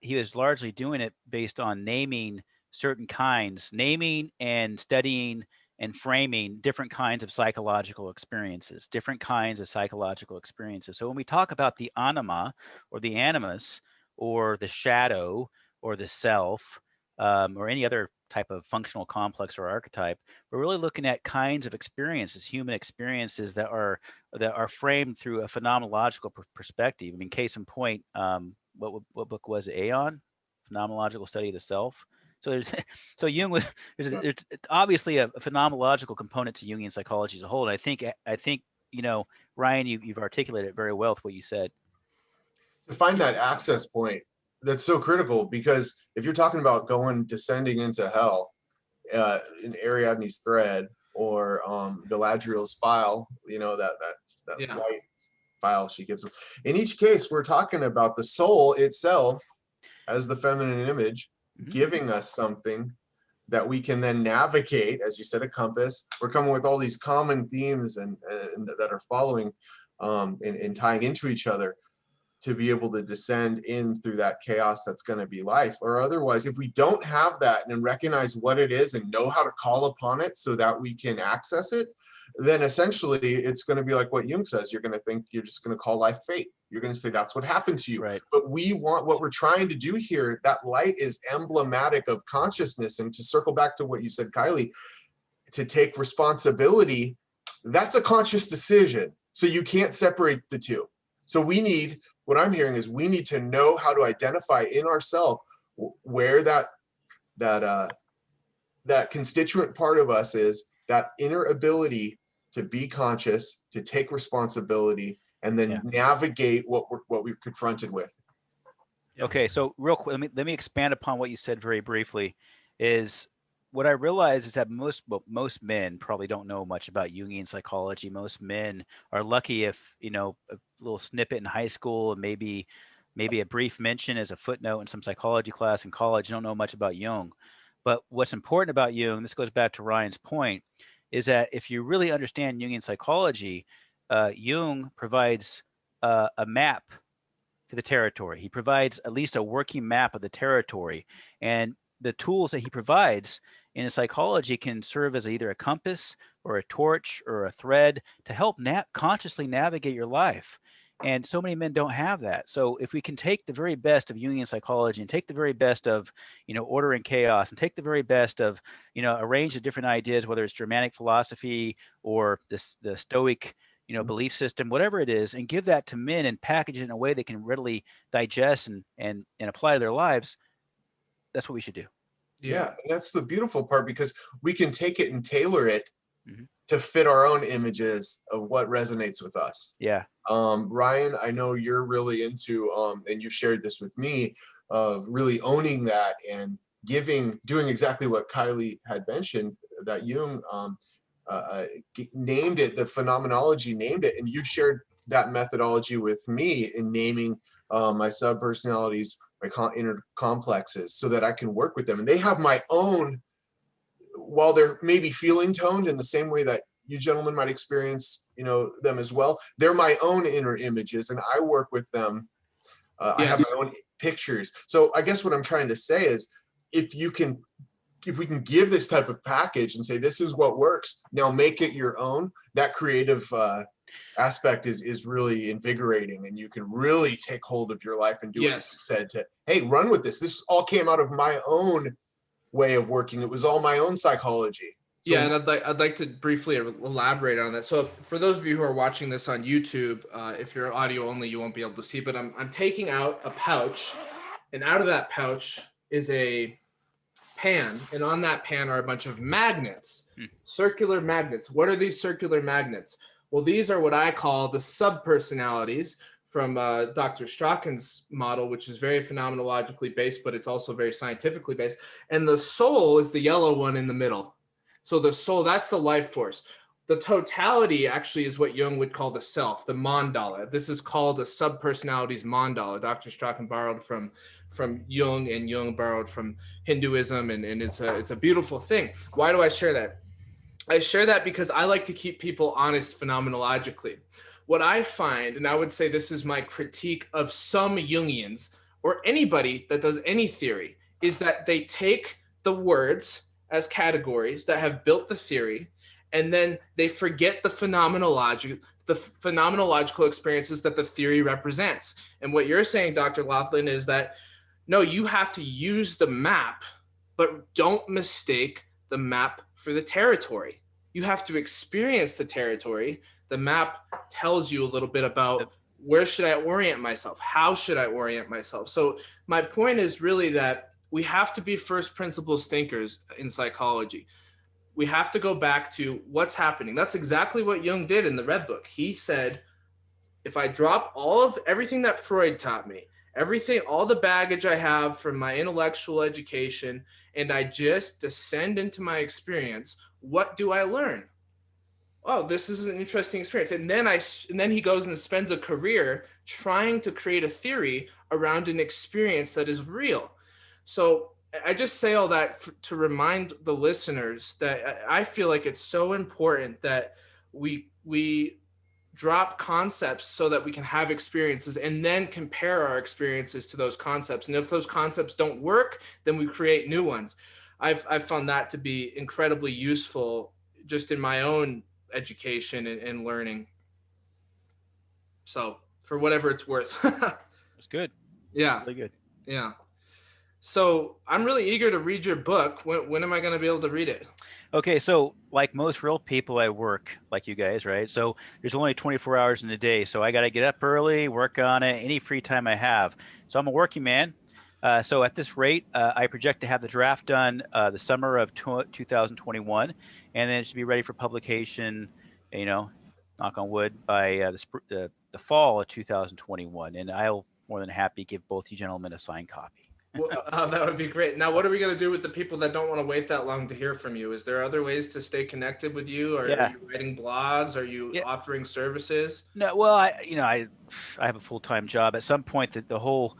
he was largely doing it based on naming certain kinds, naming and studying and framing different kinds of psychological experiences, different kinds of psychological experiences. So when we talk about the anima or the animus or the shadow or the self, or any other type of functional complex or archetype, we're really looking at kinds of experiences, human experiences that are framed through a phenomenological perspective. I mean, case in point, what book was it? Aeon, Phenomenological Study of the Self. So so Jung was there's obviously a phenomenological component to Jungian psychology as a whole, and I think Ryan, you've articulated it very well with what you said. To find that access point, that's so critical, because if you're talking about descending into hell, in Ariadne's thread, or Galadriel's file, that white file she gives them. In each case, we're talking about the soul itself as the feminine image, giving us something that we can then navigate, as you said, a compass. We're coming with all these common themes and that are following and tying into each other, to be able to descend in through that chaos that's going to be life. Or otherwise, if we don't have that and recognize what it is and know how to call upon it so that we can access it, then essentially it's going to be like what Jung says. You're going to think you're just going to call life fate. You're going to say that's what happened to you. Right. But what we're trying to do here, that light is emblematic of consciousness. And to circle back to what you said, Kylie, to take responsibility, that's a conscious decision. So you can't separate the two. So what I'm hearing is we need to know how to identify in ourselves where that constituent part of us is, that inner ability to be conscious, to take responsibility, and then navigate what we're confronted with. Okay, so real quick, let me expand upon what you said very briefly. Is what I realize is that most men probably don't know much about Jungian psychology. Most men are lucky if, a little snippet in high school and maybe a brief mention as a footnote in some psychology class in college, don't know much about Jung. But what's important about Jung, this goes back to Ryan's point, is that if you really understand Jungian psychology, Jung provides a map to the territory. He provides at least a working map of the territory. And the tools that he provides in his psychology can serve as either a compass or a torch or a thread to help consciously navigate your life. And so many men don't have that. So if we can take the very best of Jungian psychology and take the very best of, order and chaos, and take the very best of, a range of different ideas, whether it's Germanic philosophy or the Stoic, belief system, whatever it is, and give that to men and package it in a way they can readily digest and apply to their lives, that's what we should do. Yeah, that's the beautiful part, because we can take it and tailor it to fit our own images of what resonates with us. Yeah. Ryan, I know you're really into, and you shared this with me, of really owning that and doing exactly what Kylie had mentioned, that Jung named it, the phenomenology named it, and you shared that methodology with me in naming my subpersonalities, my inner complexes, so that I can work with them. And they have my own, while they're maybe feeling toned in the same way that you gentlemen might experience, them as well, they're my own inner images, and I work with them. I have my own pictures. So I guess what I'm trying to say is, if we can give this type of package and say, this is what works, now make it your own, that creative aspect is really invigorating, and you can really take hold of your life and do what you said, to, hey, run with this. This all came out of my own way of working. It was all my own psychology. So, and I'd like to briefly elaborate on that. So for those of you who are watching this on YouTube, if you're audio only, you won't be able to see, but I'm taking out a pouch, and out of that pouch is a pan, and on that pan are a bunch of magnets, circular magnets. What are these circular magnets? Well, these are what I call the subpersonalities from Dr. Strachan's model, which is very phenomenologically based, but it's also very scientifically based. And the soul is the yellow one in the middle. So the soul, that's the life force. The totality actually is what Jung would call the self, the mandala. This is called the subpersonalities mandala. Dr. Strachan borrowed from Jung, and Jung borrowed from Hinduism, and it's a beautiful thing. Why do I share that? I share that because I like to keep people honest phenomenologically. What I find, and I would say this is my critique of some Jungians or anybody that does any theory, is that they take the words as categories that have built the theory, and then they forget the phenomenological experiences that the theory represents. And what you're saying, Dr. Laughlin, is that no, you have to use the map, but don't mistake the map for the territory. You have to experience the territory. The map tells you a little bit about where should I orient myself? How should I orient myself? So my point is really that we have to be first principles thinkers in psychology. We have to go back to what's happening. That's exactly what Jung did in the Red Book. He said, if I drop all of everything that Freud taught me, all the baggage I have from my intellectual education, and I just descend into my experience, what do I learn? Oh, this is an interesting experience. And then he goes and spends a career trying to create a theory around an experience that is real. So I just say all that to remind the listeners that I feel like it's so important that we drop concepts so that we can have experiences, and then compare our experiences to those concepts. And if those concepts don't work, then we create new ones. I've found that to be incredibly useful just in my own education and learning. So for whatever it's worth. It's good. Yeah, Really good. yeah. So I'm really eager to read your book. When am I going to be able to read it? Okay, so like most real people, I work like you guys, right? So there's only 24 hours in a day. So I got to get up early, work on it, any free time I have. So I'm a working man. So at this rate, I project to have the draft done the summer of 2021, and then it should be ready for publication, you know, knock on wood, by the fall of 2021. And I'll more than happy give both you gentlemen a signed copy. Well, that would be great. Now, what are we going to do with the people that don't want to wait that long to hear from you? Is there other ways to stay connected with you? Are Yeah. you writing blogs? Are you Yeah. offering services? No, well, I have a full-time job. At some point, the whole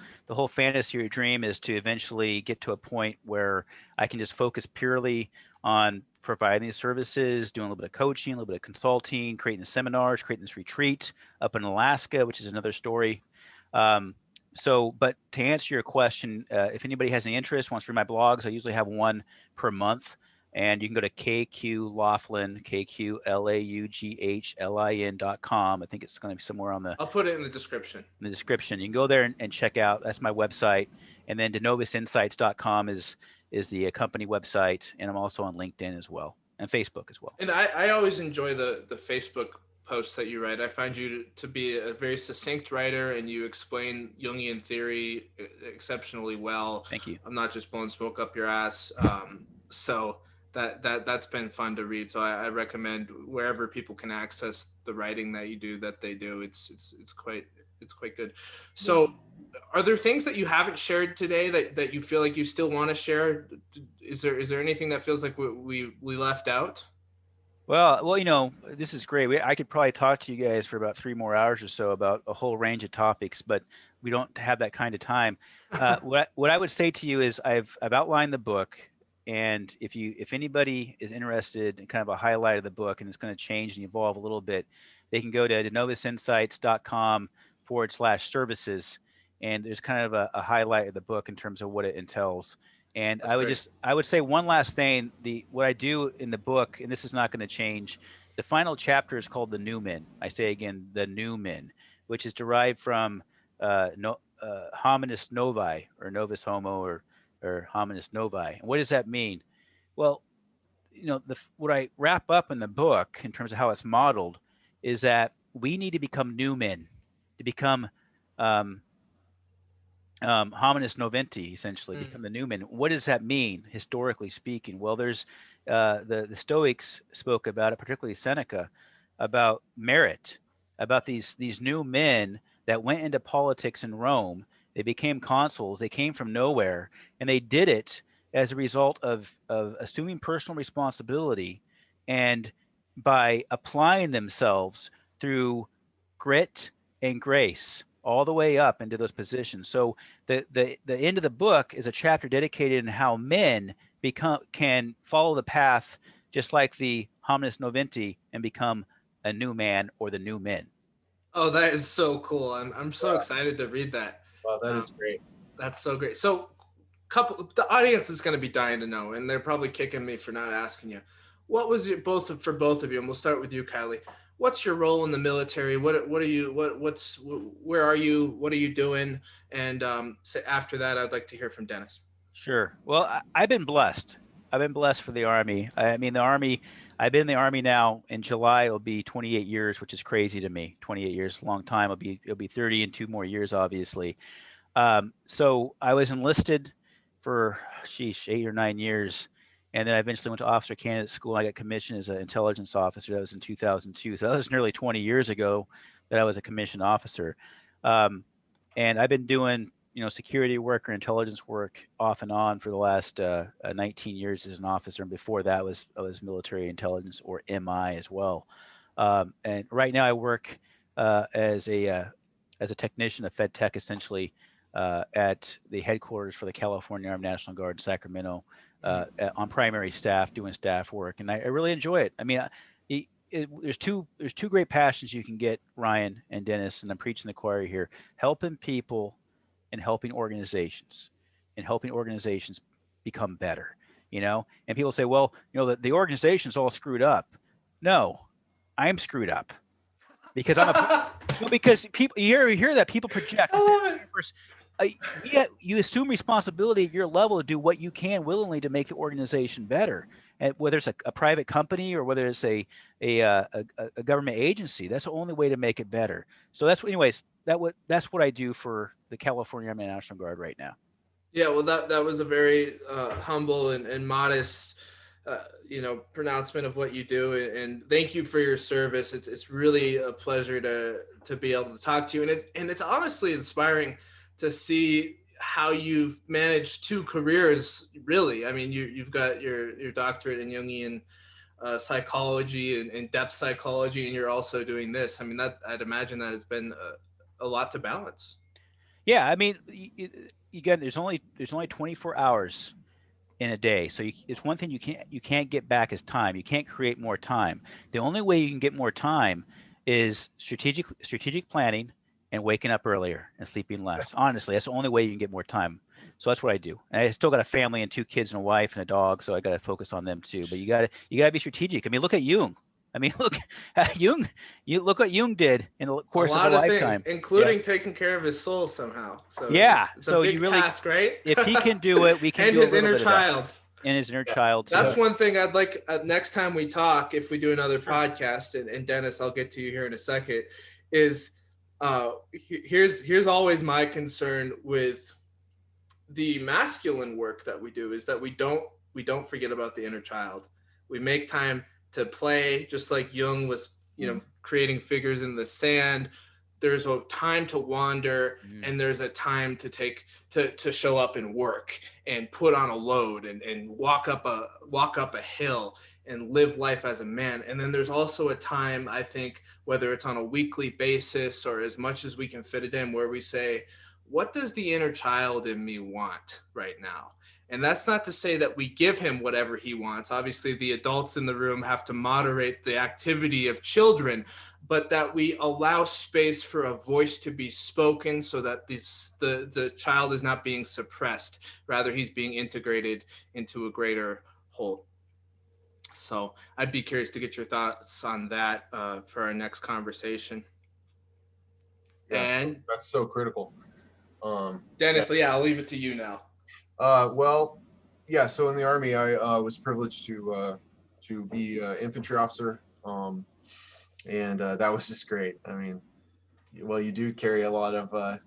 fantasy or dream is to eventually get to a point where I can just focus purely on providing these services, doing a little bit of coaching, a little bit of consulting, creating the seminars, creating this retreat up in Alaska, which is another story. But to answer your question, if anybody has any interest, wants to read my blogs, I usually have one per month. And you can go to KQ Laughlin, KQLAUGHLIN.com. I think it's going to be somewhere I'll put it in the description. in the description. You can go there and check out. That's my website. And then denovisinsights.com is the company website. And I'm also on LinkedIn as well and Facebook as well. And I always enjoy the Facebook posts that you write. I find you to be a very succinct writer, and you explain Jungian theory exceptionally well. Thank you. I'm not just blowing smoke up your ass. So that's been fun to read. So I recommend wherever people can access the writing that you do, that they do. It's quite good. So are there things that you haven't shared today that you feel like you still want to share? Is there anything that feels like we left out? Well, this is great. I could probably talk to you guys for about 3 more hours or so about a whole range of topics, but we don't have that kind of time. What I would say to you is I've outlined the book, and if anybody is interested in kind of a highlight of the book and it's going to change and evolve a little bit, they can go to denovisinsights.com/services, and there's kind of a highlight of the book in terms of what it entails. And That's great. I would say one last thing. What I do in the book, and this is not going to change, the final chapter is called the Numen. I say again, the Numen, which is derived from hominis novi, or novus homo, or hominis novi. And what does that mean? Well, what I wrap up in the book in terms of how it's modeled is that we need to become new men, to become hominis noventi, essentially, become the new men. What does that mean, historically speaking? Well, there's the Stoics spoke about it, particularly Seneca, about merit, about these new men that went into politics in Rome. They became consuls. They came from nowhere, and they did it as a result of assuming personal responsibility and by applying themselves through grit and grace all the way up into those positions. So the end of the book is a chapter dedicated in how men can follow the path just like the hominis noventi and become a new man or the new men. Oh, that is so cool. I'm so excited to read that. Wow, that is great. That's so great. So the audience is going to be dying to know, and they're probably kicking me for not asking you. What was it for both of you? And we'll start with you, Kylie. What's your role in the military? Where are you? Where are you? What are you doing? And after that, I'd like to hear from Dennis. Sure. Well, I've been blessed. I've been blessed for the Army. I mean, the Army, I've been in the Army now. In July, it'll be 28 years, which is crazy to me. 28 years, a long time. It'll be 30 and 2 more years, obviously. So I was enlisted for, 8 or 9 years. And then I eventually went to officer candidate school. I got commissioned as an intelligence officer. That was in 2002. So that was nearly 20 years ago that I was a commissioned officer. And I've been doing, security work or intelligence work off and on for the last 19 years as an officer. And before that I was military intelligence, or MI, as well. And right now I work as a technician, a Fed tech, essentially, at the headquarters for the California Armed National Guard in Sacramento, on primary staff, doing staff work, and I really enjoy it. I mean, there's two great passions you can get, Ryan and Dennis, and I'm preaching the choir here: helping people and helping organizations, become better. And people say, well, the organization's all screwed up. No, I'm screwed up because I'm a because people you hear that people project. You assume responsibility at your level to do what you can willingly to make the organization better, and whether it's a private company or whether it's a government agency. That's the only way to make it better. So anyways, that's what I do for the California Army National Guard right now. Yeah, well, that was a very humble and modest, pronouncement of what you do, and thank you for your service. It's really a pleasure to be able to talk to you, and it's honestly inspiring to see how you've managed two careers. Really, I mean, you've got your doctorate in Jungian psychology and depth psychology, and you're also doing this. I mean, that I'd imagine that has been a lot to balance. Yeah, I mean, again, there's only 24 hours in a day, so it's one thing you can't get back is time. You can't create more time. The only way you can get more time is strategic planning and waking up earlier and sleeping less. Honestly, that's the only way you can get more time. So that's what I do. And I still got a family and 2 kids and a wife and a dog, so I got to focus on them too. But you got to be strategic. I mean, look at Jung. I mean, look at Jung. You look what Jung did in the course of a lifetime, things, including taking care of his soul somehow. So yeah, it's a big task, right? If he can do it, we can and do his a little inner bit child. Of that. And his inner child. Too. That's one thing I'd like next time we talk. If we do another podcast, and Dennis, I'll get to you here in a second. Is here's always my concern with the masculine work that we do is that we don't forget about the inner child. We make time to play, just like Jung was, creating figures in the sand. There's a time to wander, and there's a time to show up and work and put on a load and walk up a hill and live life as a man. And then there's also a time, I think, whether it's on a weekly basis or as much as we can fit it in, where we say, what does the inner child in me want right now? And that's not to say that we give him whatever he wants. Obviously, the adults in the room have to moderate the activity of children, but that we allow space for a voice to be spoken so that the child is not being suppressed. Rather, he's being integrated into a greater whole. So I'd be curious to get your thoughts on that for our next conversation. Yeah, and so that's so critical. Dennis, yeah, I'll leave it to you now. Well, yeah. So in the Army, I was privileged to be an infantry officer, and that was just great. I mean, well, you do carry a lot of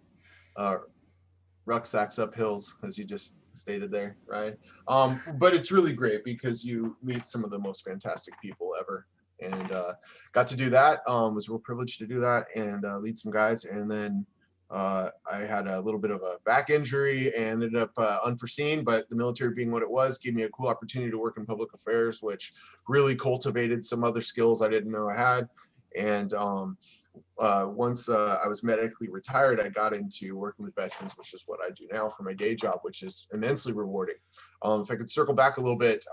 rucksacks up hills, as you just stated there, right? But it's really great because you meet some of the most fantastic people ever, and got to do that. Was real privileged to do that and lead some guys, and then. I had a little bit of a back injury and ended up unforeseen, but the military being what it was, gave me a cool opportunity to work in public affairs, which really cultivated some other skills I didn't know I had. And once I was medically retired, I got into working with veterans, which is what I do now for my day job, which is immensely rewarding. If I could circle back a little bit,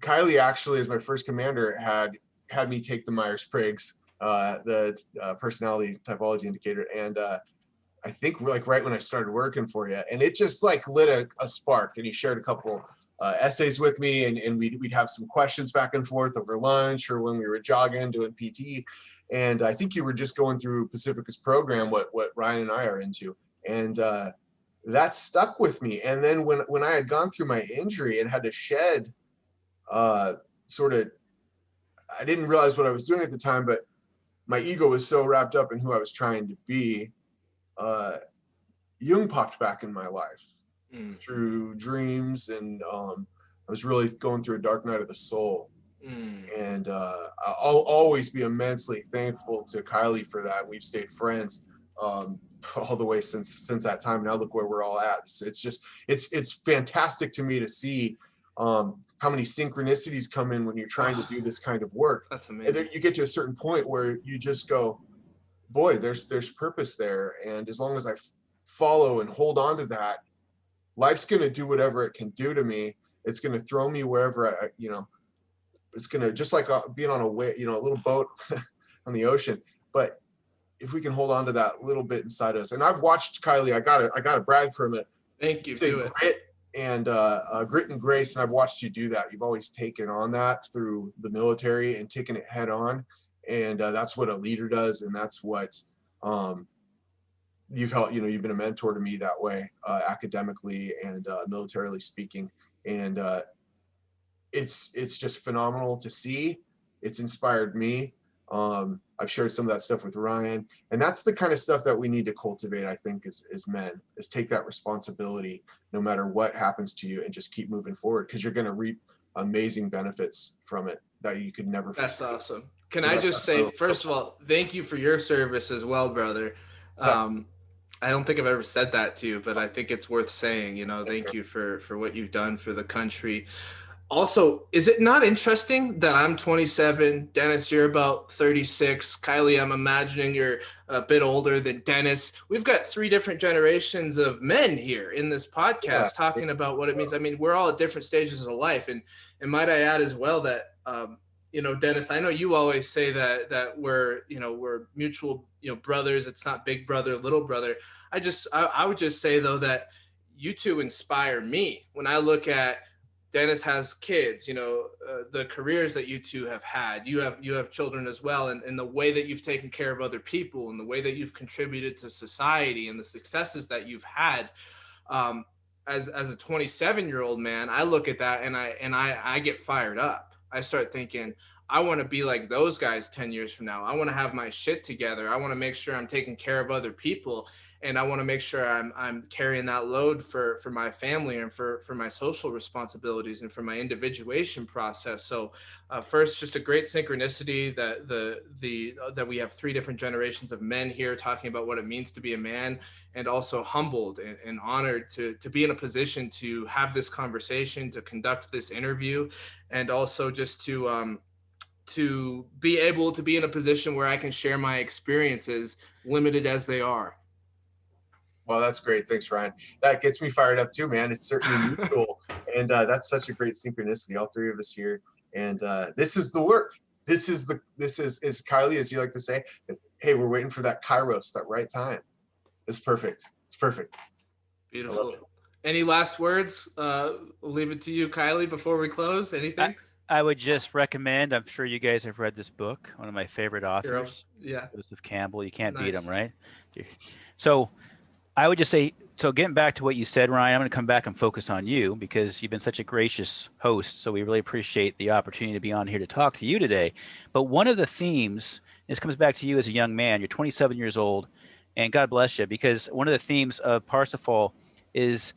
Kylie actually, as my first commander, had me take the Myers-Briggs, the personality typology indicator, and I think right when I started working for you, and it just lit a spark, and he shared a couple essays with me, and we'd have some questions back and forth over lunch or when we were jogging doing PT, and I think you were just going through Pacifica's program, what Ryan and I are into, and that stuck with me. And then when I had gone through my injury and had to shed sort of, I didn't realize what I was doing at the time, but my ego was so wrapped up in who I was trying to be. Jung popped back in my life through dreams, and I was really going through a dark night of the soul. And I'll always be immensely thankful to Kylie for that. We've stayed friends all the way since that time. Now look where we're all at. So it's fantastic to me to see how many synchronicities come in when you're trying to do this kind of work. That's amazing. And then you get to a certain point where you just go, boy, there's purpose there. And as long as I follow and hold on to that, life's going to do whatever it can do to me. It's going to throw me wherever it's going to, just like being on a little boat on the ocean. But if we can hold on to that little bit inside us, and I've watched Kylie, I gotta brag for a minute. Thank you. Say grit and grit and grace. And I've watched you do that. You've always taken on that through the military and taken it head on. And that's what a leader does. And that's what you've helped, you've been a mentor to me that way, academically and militarily speaking. And it's just phenomenal to see. It's inspired me. I've shared some of that stuff with Ryan, and that's the kind of stuff that we need to cultivate, I think, as men, is take that responsibility no matter what happens to you and just keep moving forward, because you're going to reap amazing benefits from it that you could never That's foresee. awesome. Can I just say, first of all, thank you for your service as well, brother. I don't think I've ever said that to you, but I think it's worth saying, thank you for what you've done for the country. Also, is it not interesting that I'm 27, Dennis, you're about 36, Kylie, I'm imagining you're a bit older than Dennis. We've got 3 different generations of men here in this podcast talking about what it means. I mean, we're all at different stages of life. And might I add as well that, Dennis, I know you always say that we're mutual, brothers. It's not big brother, little brother. I would just say, though, that you two inspire me when I look at Dennis has kids, the careers that you two have had, you have children as well. And the way that you've taken care of other people and the way that you've contributed to society and the successes that you've had, as a 27-year-old man, I look at that and I get fired up. I start thinking, I want to be like those guys 10 years from now. I want to have my shit together. I want to make sure I'm taking care of other people. And I want to make sure I'm carrying that load for my family and for my social responsibilities and for my individuation process. So first, just a great synchronicity that that we have 3 different generations of men here talking about what it means to be a man, and also humbled and honored to be in a position to have this conversation, to conduct this interview, and also just to be able to be in a position where I can share my experiences, limited as they are. Well, that's great. Thanks, Ryan. That gets me fired up too, man. It's certainly mutual. And that's such a great synchronicity, all 3 of us here. And this is the work. This is Kylie, as you like to say, hey, we're waiting for that Kairos, that right time. It's perfect. It's perfect. Beautiful. Any last words? We'll leave it to you, Kylie, before we close. Anything? I would just recommend, I'm sure you guys have read this book, one of my favorite authors, Joseph Campbell. You can't beat him, right? So I would just say, so getting back to what you said, Ryan, I'm going to come back and focus on you because you've been such a gracious host. So we really appreciate the opportunity to be on here to talk to you today. But one of the themes, this comes back to you as a young man, you're 27 years old, and God bless you, because one of the themes of Parsifal is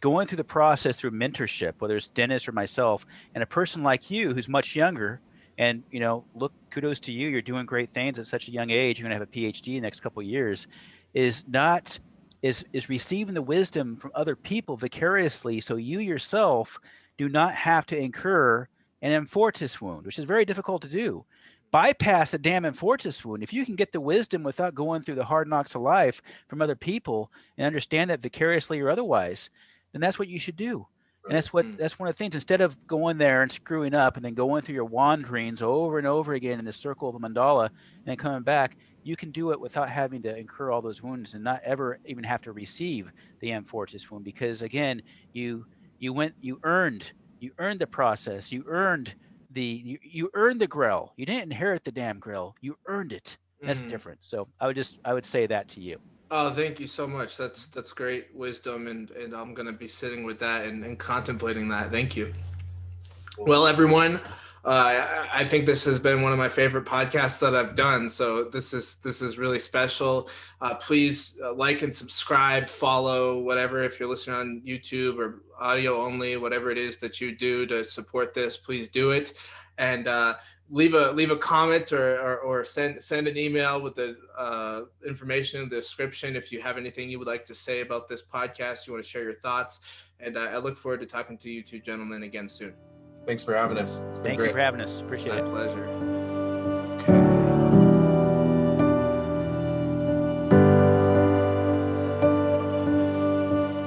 going through the process through mentorship, whether it's Dennis or myself, and a person like you who's much younger. And, look, kudos to you. You're doing great things at such a young age. You're going to have a PhD in the next couple of years. Is receiving the wisdom from other people vicariously, so you yourself do not have to incur an Amfortis wound, which is very difficult to do. Bypass the damn Amfortis wound. If you can get the wisdom without going through the hard knocks of life from other people and understand that vicariously or otherwise, then that's what you should do. And that's one of the things. Instead of going there and screwing up and then going through your wanderings over and over again in the circle of the mandala and then coming back, you can do it without having to incur all those wounds and not ever even have to receive the Amfortis wound, because again, you earned the process, you earned the grill. You didn't inherit the damn grill, you earned it. That's different. So I would say that to you. Oh, thank you so much. That's great wisdom, and I'm going to be sitting with that and contemplating that. Thank you. Well, everyone, I think this has been one of my favorite podcasts that I've done. So this is really special. Please like and subscribe, follow, whatever. If you're listening on YouTube or audio only, whatever it is that you do to support this, please do it. And leave a comment or send an email with the information in the description if you have anything you would like to say about this podcast, you want to share your thoughts. And I look forward to talking to you two gentlemen again soon. Thanks for having us. Thank you for having us. Appreciate it. My pleasure.